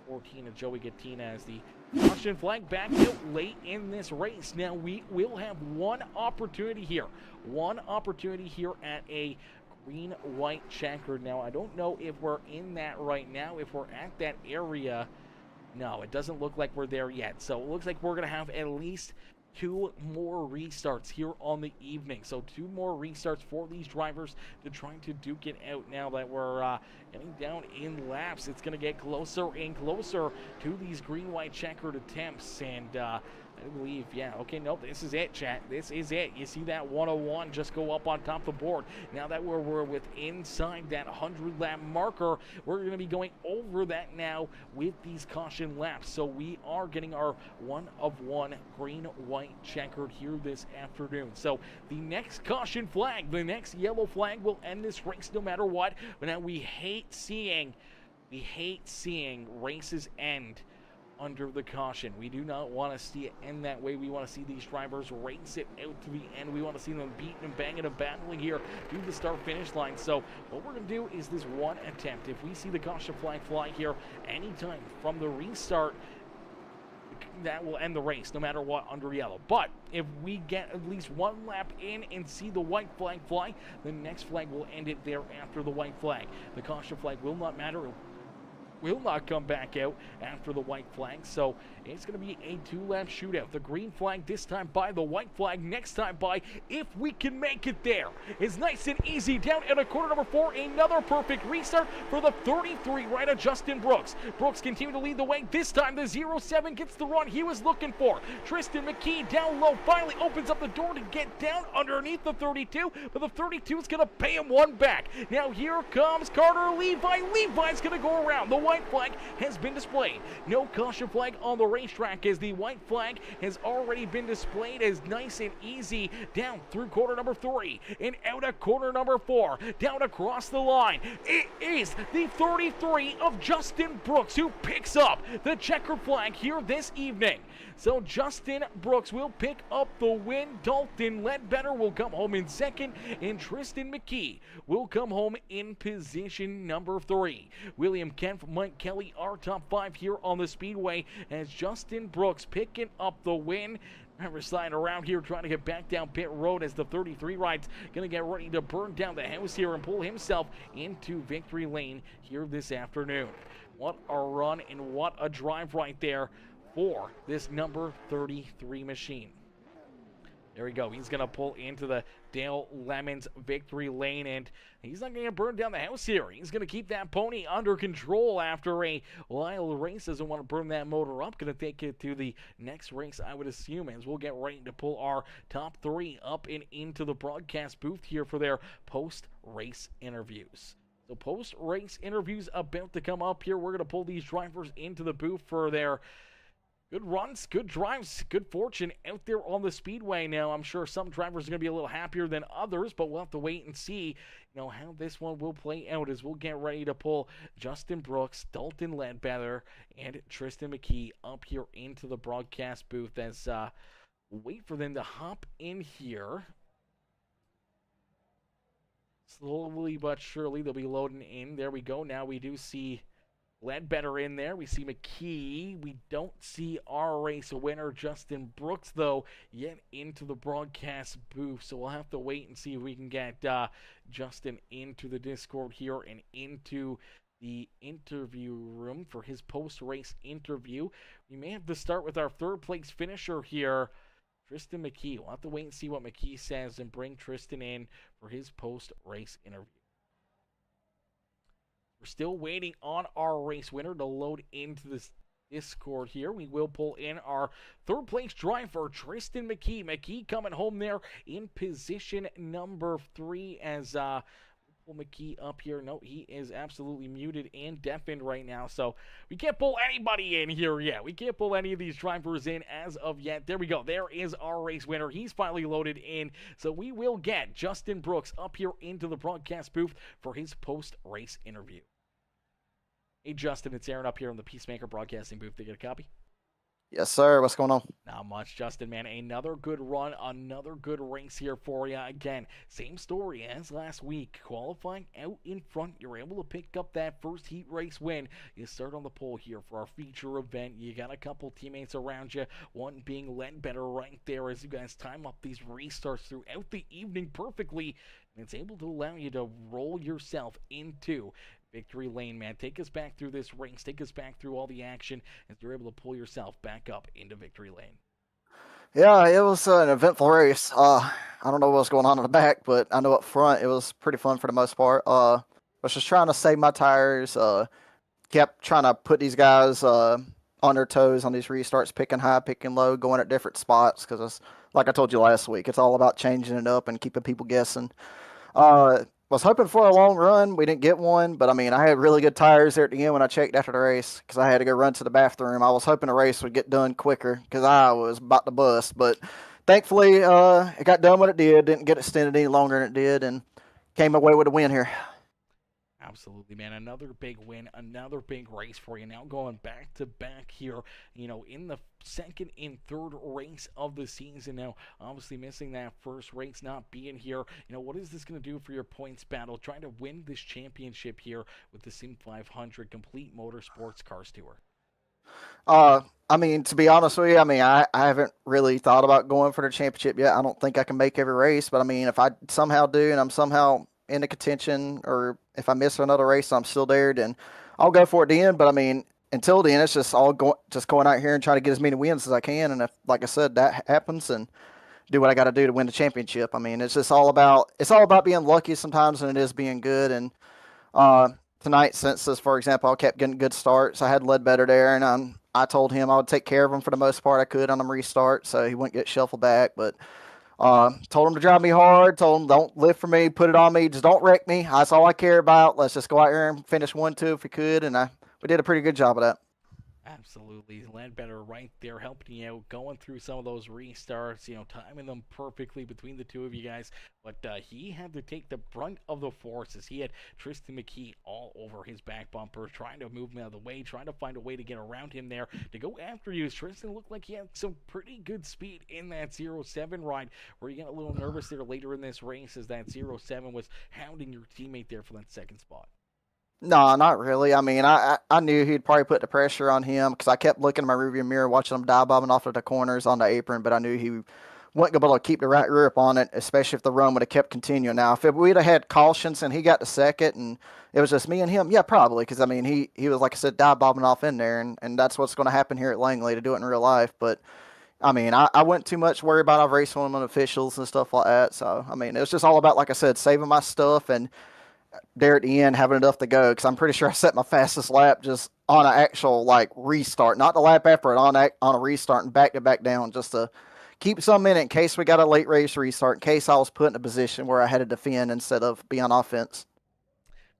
14 of Joey Gattina, as the caution flag back out late in this race. Now we will have one opportunity here at a green-white checkered. Now I don't know if we're in that right now, if we're at that area. No, it doesn't look like we're there yet. So it looks like we're going to have at least 2 more restarts here on the evening. So 2 more restarts for these drivers to try to duke it out. Now that we're getting down in laps, it's going to get closer and closer to these green-white checkered attempts. And I believe, yeah, okay, nope, this is it, chat. This is it. You see that 101 just go up on top of the board. Now that we're with inside that 100-lap marker, we're going to be going over that now with these caution laps. So we are getting our 1 of 1 green-white checkered here this afternoon. So the next caution flag, the next yellow flag will end this race no matter what. But now we hate seeing races end under the caution. We do not want to see it end that way. We want to see these drivers race it out to the end. We want to see them beating and banging and battling here to the start-finish line. So what we're going to do is this one attempt. If we see the caution flag fly here anytime from the restart, that will end the race no matter what under yellow. But if we get at least one lap in and see the white flag fly, the next flag will end it there after the white flag. The caution flag will not matter. Will not come back out after the white flag, so it's going to be a 2-lap shootout. The green flag this time by, the white flag next time by, if we can make it there. It's nice and easy down at a corner number 4. Another perfect restart for the 33 rider Justin Brooks. Brooks continue to lead the way. This time the 07 gets the run he was looking for. Tristan McKee down low finally opens up the door to get down underneath the 32, but the 32 is going to pay him one back. Now here comes Carter Levi. Levi's going to go around. The white flag has been displayed. No caution flag on the racetrack as the white flag has already been displayed as nice and easy down through corner number 3 and out of corner number 4, down across the line. It is the 33 of Justin Brooks who picks up the checkered flag here this evening. So Justin Brooks will pick up the win. Dalton Ledbetter will come home in second, and Tristan McKee will come home in position number 3. William Kemp, Mike Kelly, our top 5 here on the Speedway, as Justin Brooks picking up the win. Remember, sliding around here trying to get back down pit road as the 33 ride's going to get ready to burn down the house here and pull himself into victory lane here this afternoon. What a run and what a drive right there for this number 33 machine. There we go. He's going to pull into the Dale Lemons victory lane, and he's not going to burn down the house here. He's going to keep that pony under control after a wild race. Doesn't want to burn that motor up. Going to take it to the next race, I would assume, as we'll get ready to pull our top 3 up and into the broadcast booth here for their post-race interviews. So post-race interviews about to come up here. We're going to pull these drivers into the booth for their good runs, good drives, good fortune out there on the Speedway. Now, I'm sure some drivers are going to be a little happier than others, but we'll have to wait and see, how this one will play out as we'll get ready to pull Justin Brooks, Dalton Ledbetter, and Tristan McKee up here into the broadcast booth as wait for them to hop in here. Slowly but surely, they'll be loading in. There we go. Now we do see Ledbetter in there. We see McKee. We don't see our race winner, Justin Brooks, though, yet into the broadcast booth. So we'll have to wait and see if we can get Justin into the Discord here and into the interview room for his post-race interview. We may have to start with our third-place finisher here, Tristan McKee. We'll have to wait and see what McKee says and bring Tristan in for his post-race interview. We're still waiting on our race winner to load into this Discord here. We will pull in our third place driver, Tristan McKee. McKee coming home there in position number 3 as pull McKee up here. No, he is absolutely muted and deafened right now, so we can't pull anybody in here yet. We can't pull any of these drivers in as of yet. There we go. There is our race winner. He's finally loaded in, so we will get Justin Brooks up here into the broadcast booth for his post-race interview. Hey, Justin, it's Aaron up here in the PeaceMaker broadcasting booth. Did you get a copy? Yes, sir. What's going on? Not much, Justin, man. Another good run, another good race here for you. Again, same story as last week. Qualifying out in front, you're able to pick up that first heat race win. You start on the pole here for our feature event. You got a couple teammates around you, one being Ledbetter right there as you guys time up these restarts throughout the evening perfectly. And it's able to allow you to roll yourself into victory lane, man. Take us back through this race. Take us back through all the action as you're able to pull yourself back up into victory lane. Yeah, it was an eventful race. I don't know what was going on in the back, but I know up front it was pretty fun for the most part. Was just trying to save my tires. Kept trying to put these guys on their toes on these restarts, picking high, picking low, going at different spots. Because like I told you last week, it's all about changing it up and keeping people guessing. Was hoping for a long run. We didn't get one, but I mean, I had really good tires there at the end when I checked after the race because I had to go run to the bathroom. I was hoping the race would get done quicker because I was about to bust, but thankfully, it got done when it did. Didn't get extended any longer than it did, and came away with a win here. Absolutely, man. Another big win, another big race for you. Now going back to back here, in the second and third race of the season. Now, obviously missing that first race, not being here. What is this going to do for your points battle? Trying to win this championship here with the SIM500 Complete Motorsports Cars Tour. I mean, to be honest with you, I mean, I haven't really thought about going for the championship yet. I don't think I can make every race, but I mean, if I somehow do and I'm somehow in the contention, or if I miss another race, I'm still there, then I'll go for it then. But I mean, until then, it's just just going out here and trying to get as many wins as I can. And if, like I said, that happens, and do what I got to do to win the championship. I mean, it's all about being lucky sometimes than it is being good. And tonight, since this, for example, I kept getting good starts. I had Ledbetter there, and I told him I would take care of him for the most part I could on them restart, so he wouldn't get shuffled back. But told him to drive me hard. Told him don't lift for me, put it on me, just don't wreck me. That's all I care about. Let's just go out here and finish 1-2 if we could, and we did a pretty good job of that. Absolutely. Ledbetter right there helping you out, going through some of those restarts, timing them perfectly between the two of you guys. But he had to take the brunt of the forces. He had Tristan McKee all over his back bumper, trying to move him out of the way, trying to find a way to get around him there to go after you. Tristan looked like he had some pretty good speed in that 0-7 ride, where you got a little nervous there later in this race as that 0-7 was hounding your teammate there for that second spot. No, not really. I mean, I knew he'd probably put the pressure on him because I kept looking in my rearview mirror, watching him dive bombing off of the corners on the apron, but I knew he wasn't going to be able to keep the right grip on it, especially if the run would have kept continuing. Now, if we'd have had cautions and he got to second and it was just me and him, yeah, probably, because I mean, he was, like I said, dive bombing off in there, and that's what's going to happen here at Langley to do it in real life. But I mean, I wouldn't too much worry about our race on officials and stuff like that. So, I mean, it was just all about, like I said, saving my stuff and there at the end having enough to go, because I'm pretty sure I set my fastest lap just on an actual like restart, not the lap effort, on a restart and back to back down just to keep some in it in case we got a late race restart, in case I was put in a position where I had to defend instead of be on offense.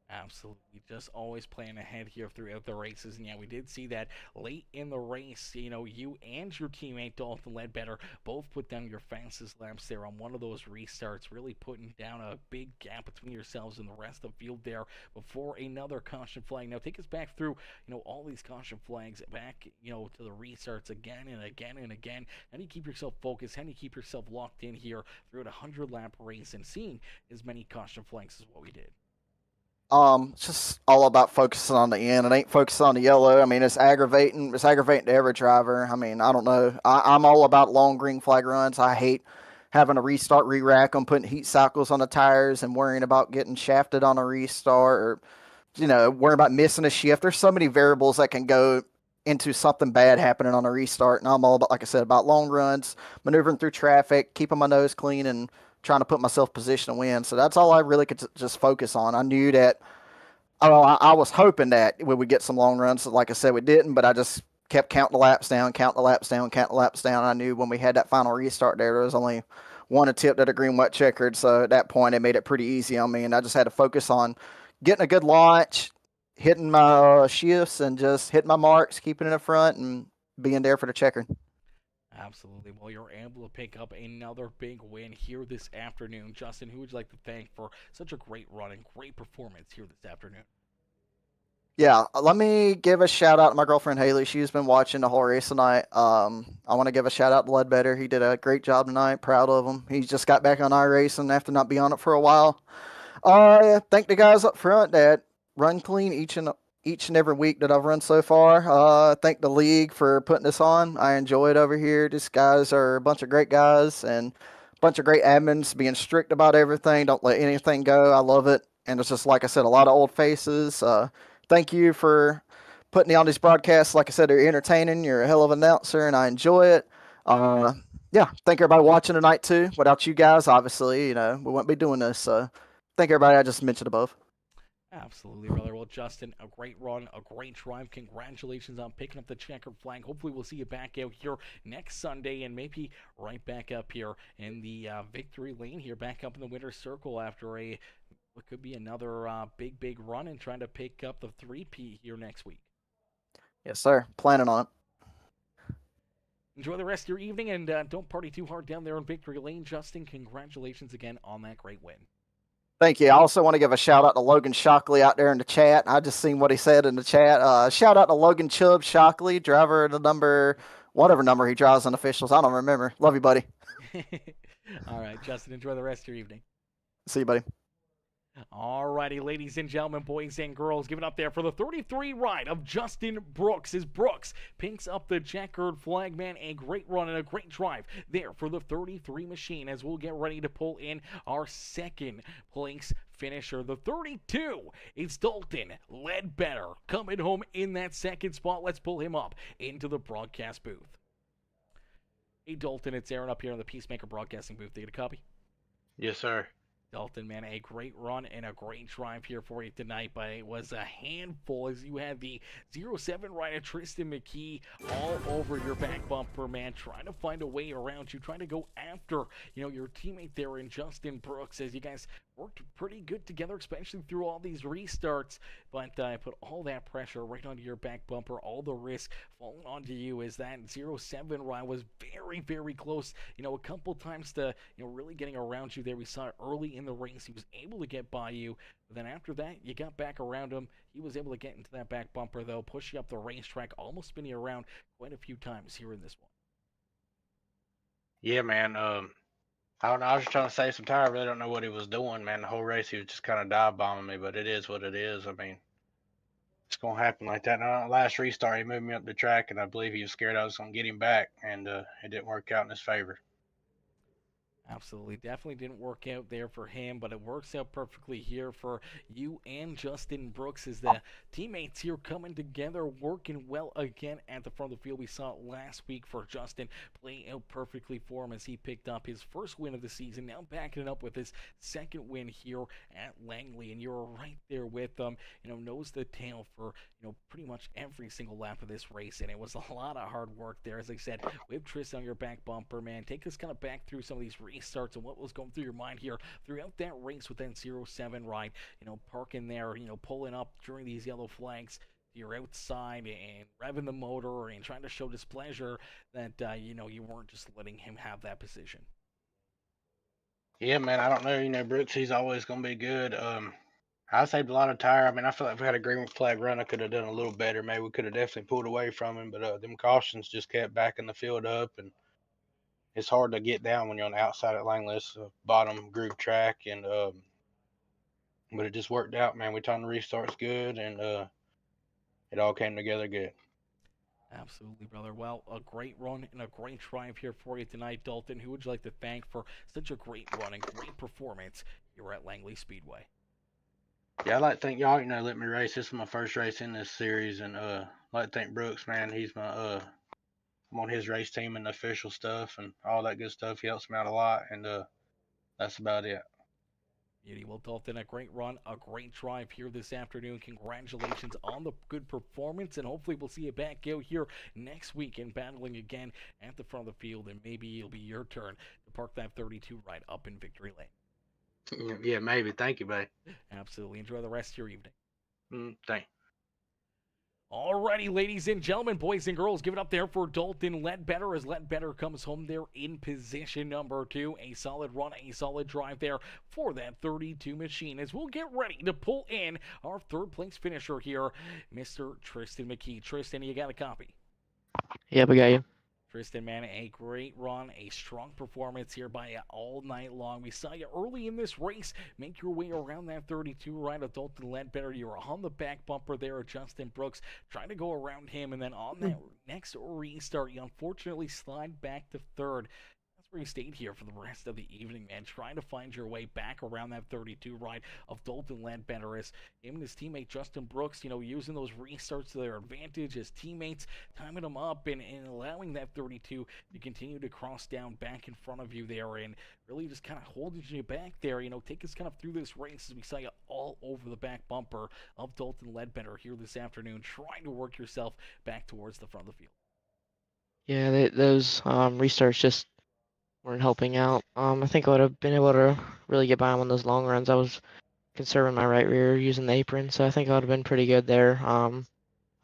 Absolutely. Just always playing ahead here throughout the races. And yeah, we did see that late in the race, you and your teammate Dalton Ledbetter both put down your fastest laps there on one of those restarts, really putting down a big gap between yourselves and the rest of the field there before another caution flag. Now take us back through, all these caution flags back, to the restarts again and again and again. How do you keep yourself focused? How do you keep yourself locked in here throughout a 100-lap race and seeing as many caution flags as what we did? It's just all about focusing on the end. It ain't focusing on the yellow. I mean, it's aggravating. It's aggravating to every driver. I mean, I don't know. I'm all about long green flag runs. I hate having to restart, re-rack them, putting heat cycles on the tires, and worrying about getting shafted on a restart, or worrying about missing a shift. There's so many variables that can go into something bad happening on a restart. And I'm all about, like I said, about long runs, maneuvering through traffic, keeping my nose clean, and trying to put myself in position to win. So that's all I really could just focus on. I knew that. Oh, I was hoping that we would get some long runs. Like I said, we didn't, but I just kept counting the laps down, counting the laps down, counting the laps down. I knew when we had that final restart there was only one attempt at a green wet checkered. So at that point, it made it pretty easy on me, and I just had to focus on getting a good launch, hitting my shifts, and just hitting my marks, keeping it in front, and being there for the checkered. Absolutely. Well, you're able to pick up another big win here this afternoon. Justin, who would you like to thank for such a great run and great performance here this afternoon? Yeah, let me give a shout out to my girlfriend Haley. She's been watching the whole race tonight. I want to give a shout out to Ledbetter. He did a great job tonight. Proud of him. He just got back on iRacing after not being on it for a while. Thank the guys up front that run clean each and every week that I've run so far. Thank the league for putting this on. I enjoy it over here. These guys are a bunch of great guys and a bunch of great admins, being strict about everything. Don't let anything go. I love it. And it's just, like I said, a lot of old faces. Thank you for putting me on these broadcasts. Like I said, they're entertaining. You're a hell of an announcer, and I enjoy it. yeah, thank everybody watching tonight too. Without you guys, obviously, we wouldn't be doing this. So thank everybody I just mentioned above. Absolutely, brother. Well, Justin, a great run, a great drive. Congratulations on picking up the checkered flag. Hopefully, we'll see you back out here next Sunday and maybe right back up here in the victory lane here, back up in the winner's circle after what could be another big run and trying to pick up the 3P here next week. Yes, sir. Planning on it. Enjoy the rest of your evening and don't party too hard down there in victory lane. Justin, congratulations again on that great win. Thank you. I also want to give a shout out to Logan Shockley out there in the chat. I just seen what he said in the chat. Shout out to Logan Chubb Shockley, driver of the whatever number he drives on officials. I don't remember. Love you, buddy. All right, Justin, enjoy the rest of your evening. See you, buddy. Alrighty, ladies and gentlemen, boys and girls, give it up there for the 33 ride of Justin Brooks. As Brooks pinks up the checkered flag, man, a great run and a great drive there for the 33 machine as we'll get ready to pull in our second place finisher. The 32 is Dalton Ledbetter coming home in that second spot. Let's pull him up into the broadcast booth. Hey, Dalton, it's Aaron up here in the PeaceMaker broadcasting booth. Do you get a copy? Yes, sir. Dalton, man, a great run and a great drive here for you tonight, but it was a handful as you had the 07 rider Tristan McKee all over your back bumper, man, trying to find a way around you, trying to go after, your teammate there in Justin Brooks as you guys worked pretty good together, especially through all these restarts, but put all that pressure right onto your back bumper, all the risk falling onto you as that 07 ride was very close, a couple times to, really getting around you there. We saw it early in the race. He was able to get by you, but then after that, you got back around him. He was able to get into that back bumper, though, push you up the racetrack, almost spinning around quite a few times here in this one. Yeah, man. I don't know. I was just trying to save some tire. I really don't know what he was doing, man. The whole race, he was just kind of dive bombing me, but it is what it is. I mean, it's going to happen like that. Now, last restart, he moved me up the track, and I believe he was scared I was going to get him back, and it didn't work out in his favor. Absolutely. Definitely didn't work out there for him, but it works out perfectly here for you and Justin Brooks as the teammates here coming together, working well again at the front of the field. We saw it last week for Justin playing out perfectly for him as he picked up his first win of the season, now backing it up with his second win here at Langley, and you're right there with them, nose to tail for, pretty much every single lap of this race, and it was a lot of hard work there. As I said, with Tristan on your back bumper, man, take us kind of back through some of these restarts and what was going through your mind here throughout that race with that 07 ride, parking there, pulling up during these yellow flags. You're outside and revving the motor and trying to show displeasure that, you weren't just letting him have that position. Yeah, man. I don't know. Brooks, he's always going to be good. I saved a lot of tire. I mean, I feel like if we had a green flag run, I could have done a little better. Maybe we could have definitely pulled away from him, but them cautions just kept backing the field up, and it's hard to get down when you're on the outside at Langley. It's a bottom groove track, and but it just worked out, man. We timed the restarts good, and it all came together good. Absolutely, brother. Well, a great run and a great drive here for you tonight, Dalton. Who would you like to thank for such a great run and great performance here at Langley Speedway? Yeah, I'd like to thank y'all, let me race. This is my first race in this series, and I'd like to thank Brooks, man. He's my I'm on his race team and the official stuff and all that good stuff. He helps me out a lot, and that's about it. Beauty. Well, Dalton, a great run, a great drive here this afternoon. Congratulations on the good performance, and hopefully we'll see you back out here next week and battling again at the front of the field, and maybe it'll be your turn to park that 32 right up in victory lane. Yeah, maybe. Thank you, babe. Absolutely. Enjoy the rest of your evening. Thanks. Alrighty, ladies and gentlemen, boys and girls, give it up there for Dalton Ledbetter as Ledbetter comes home there in position number 2. A solid run, a solid drive there for that 32 machine as we'll get ready to pull in our third place finisher here, Mr. Tristan McKee. Tristan, you got a copy? Yeah, we got you. Tristan, man, a great run, a strong performance here by you all night long. We saw you early in this race make your way around that 32 right of Dalton Ledbetter. You were on the back bumper there of Justin Brooks, trying to go around him, and then on that next restart, you unfortunately slide back to third. That's where you stayed here for the rest of the evening, man. Trying to find your way back around that 32 ride of Dalton Ledbetter as him and his teammate Justin Brooks, using those restarts to their advantage as teammates, timing them up and allowing that 32 to continue to cross down back in front of you there and really just kind of holding you back there. Take us kind of through this race as we saw you all over the back bumper of Dalton Ledbetter here this afternoon, trying to work yourself back towards the front of the field. Yeah, those restarts just weren't helping out. I think I would have been able to really get by him on those long runs. I was conserving my right rear using the apron, so I think I would have been pretty good there.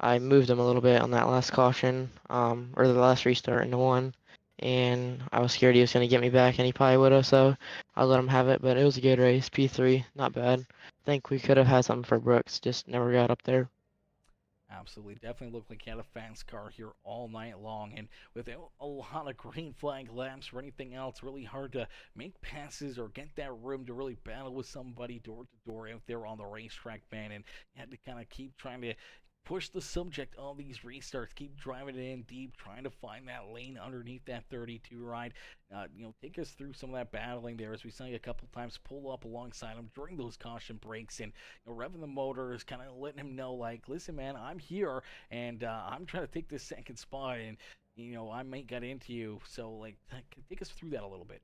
I moved him a little bit on that last caution, or the last restart into one, and I was scared he was going to get me back, and he probably would have, so I let him have it, but it was a good race. P3, not bad. I think we could have had something for Brooks, just never got up there. Absolutely. Definitely looked like he had a fast car here all night long. And without a lot of green flag laps or anything else, really hard to make passes or get that room to really battle with somebody door to door out there on the racetrack, man. And you had to kind of keep trying to push the subject of these restarts, keep driving it in deep, trying to find that lane underneath that 32 ride. Take us through some of that battling there as we saw you a couple times pull up alongside him during those caution breaks and revving the motor is kind of letting him know, like, listen, man, I'm here and I'm trying to take this second spot and, I might get into you. So, like, take us through that a little bit.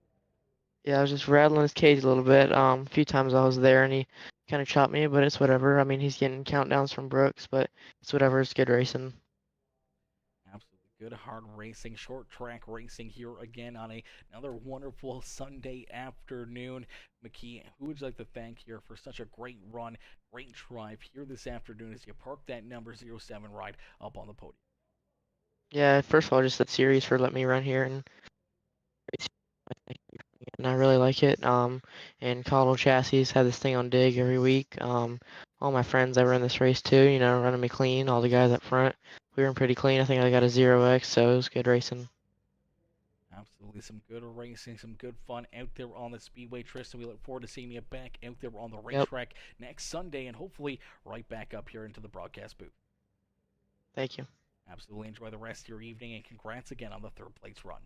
Yeah, I was just rattling his cage a little bit. A few times I was there and he kind of chopped me, but it's whatever. I mean, he's getting countdowns from Brooks, but it's whatever. It's good racing. Absolutely good, hard racing, short track racing here again on another wonderful Sunday afternoon. McKee, who would you like to thank here for such a great run, great drive here this afternoon as you park that number 07 ride up on the podium? Yeah, first of all, just that series for letting me run here and I really like it. And Cauldle Chassis had this thing on dig every week. All my friends that were in this race too, running me clean. All the guys up front, we were pretty clean. I think I got a 0x, so it was good racing. Absolutely, some good racing, some good fun out there on the Speedway, Tristan. We look forward to seeing you back out there on the racetrack next Sunday and hopefully right back up here into the broadcast booth. Thank you. Absolutely. Enjoy the rest of your evening and congrats again on the third place run.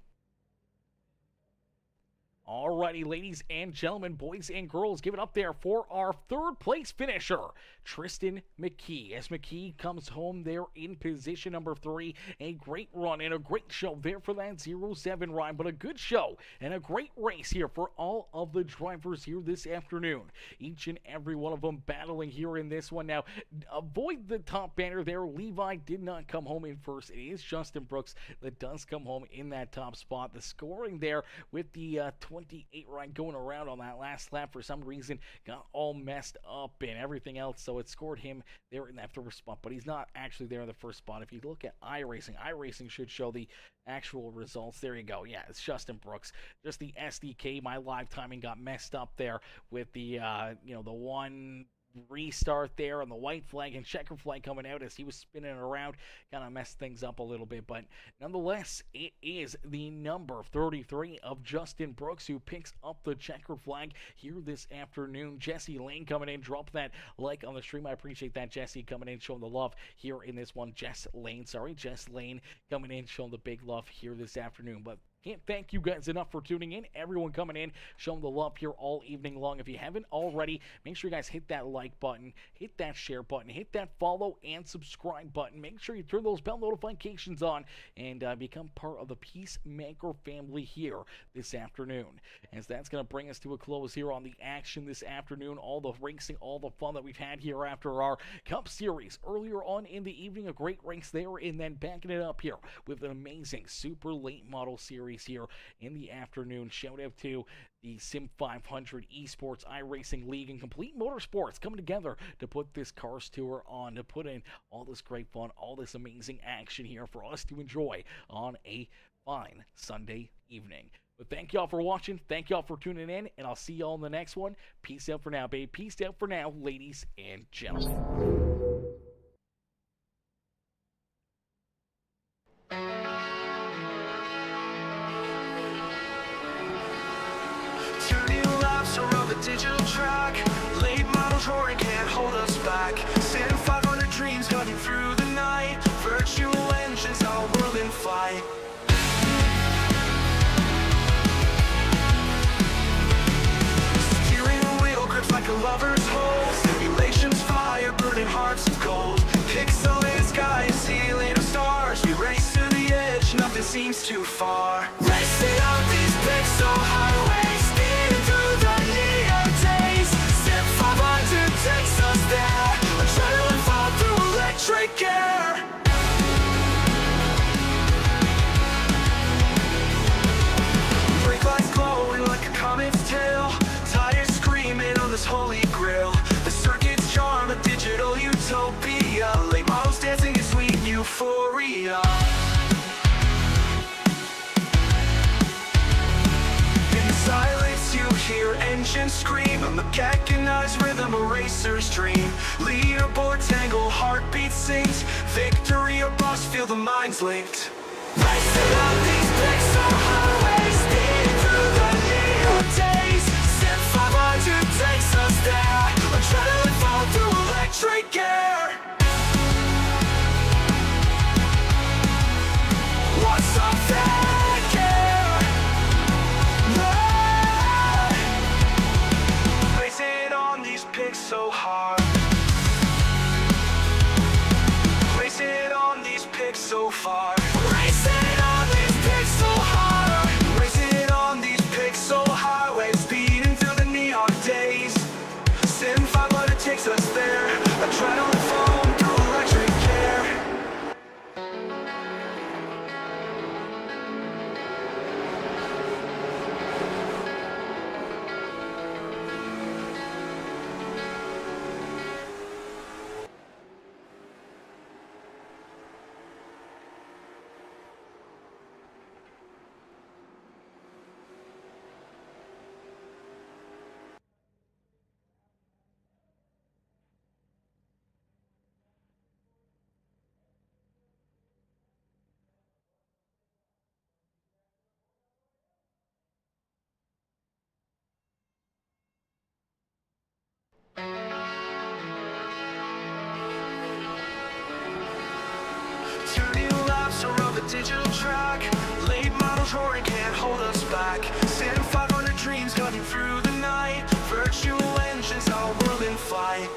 Alrighty, ladies and gentlemen, boys and girls, give it up there for our third place finisher, Tristan McKee. As McKee comes home there in position number 3, a great run and a great show there for that 07 ride, but a good show and a great race here for all of the drivers here this afternoon. Each and every one of them battling here in this one. Now, avoid the top banner there. Levi did not come home in first. It is Justin Brooks that does come home in that top spot. The scoring there with the 28 ride going around on that last lap for some reason got all messed up and everything else, so it scored him there in that first spot, but he's not actually there in the first spot. If you look at iRacing should show the actual results. There you go. Yeah, it's Justin Brooks. Just the SDK, my live timing got messed up there with the the one restart there on the white flag and checker flag coming out as he was spinning around, kind of messed things up a little bit, but nonetheless, it is the number 33 of Justin Brooks who picks up the checker flag here this afternoon. Jesse Lane coming in, drop that like on the stream. I appreciate that, Jesse, coming in, showing the love here in this one. Jess Lane coming in, showing the big love here this afternoon, but can't thank you guys enough for tuning in. Everyone coming in, showing the love here all evening long. If you haven't already, make sure you guys hit that like button, hit that share button, hit that follow and subscribe button. Make sure you turn those bell notifications on and become part of the PeaceMaker family here this afternoon. As that's going to bring us to a close here on the action this afternoon. All the racing, all the fun that we've had here after our Cup Series earlier on in the evening. A great race there, and then backing it up here with an amazing super late model series here in the afternoon. Shout out to the SIM500 Esports iRacing League and Complete Motorsports coming together to put this Cars Tour on, to put in all this great fun, all this amazing action here for us to enjoy on a fine Sunday evening. But thank y'all for watching, thank y'all for tuning in, and I'll see y'all in the next one. Peace out for now, babe. Peace out for now, ladies and gentlemen. Turning laps around the digital track. Late models roaring can't hold us back. SIM500 dreams cutting through the night. Virtual engines, our world in flight. seems too far. Racing on these pixel highways, speeding through the neon days. SIM500 takes us there, adrenaline fall through electric air. Brake lights glowing like a comet's tail, tires screaming on this holy grail. The circuit's charm, a digital utopia, late models dancing in sweet euphoria. In the silence you hear engines scream, a mechanized rhythm, a racer's dream. Leaderboard tangle, heartbeat sings, victory or bust, feel the minds linked. Racing on these pixel highways, speeding through the neon days. SIM500 takes us there, adrenaline fall through electric air. What's up that gear? Racing on these pics so hard. Racing on these pics so far. Racing on these pics so hard. Racing on these pixel highways, speeding through the neon days. SIM500 takes us there, adrenaline foam through electric air. Two new laps around the digital track. Late models roaring can't hold us back. SIM500 dreams cutting through the night. Virtual engines, our world in flight.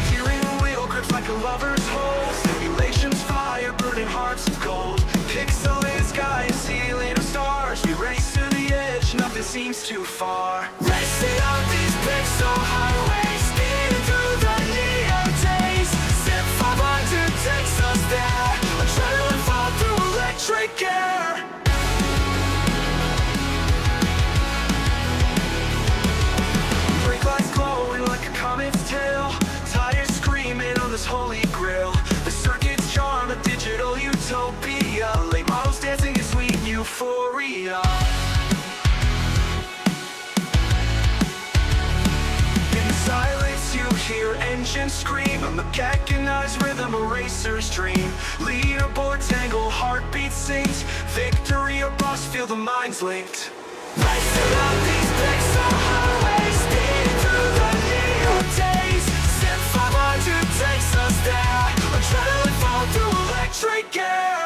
Steering wheel grips like a lover's hold. Simulations fire, burning hearts of gold. Pixelated sky, a ceiling of stars. We race to the edge, nothing seems too far. Racing on these pixel highways, speeding through the neon days. SIM500 takes us there, adrenaline fall through electric air. Brake lights glowing like a comet's tail, tires screaming on this holy grail. The circuit's charm, a digital utopia, late models dancing in sweet euphoria. In the silence you hear engines scream, a mechanized rhythm, a racer's dream. Leaderboard tangle, heartbeat sings, victory or bust, feel the minds linked. Racing on these pixel highways, speeding through the neon days. SIM500 takes us there, adrenaline fall through electric air.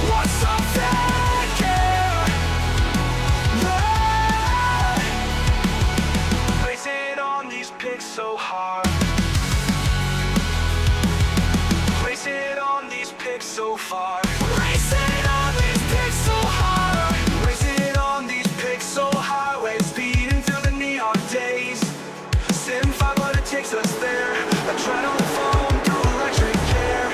What's up that gear? Racing on these pics so hard. Racing on these pics so far. Racing on these pics so hard. Racing on these pixel highways, speeding through the neon days. SIM500 takes us there, adrenaline foam through electric air.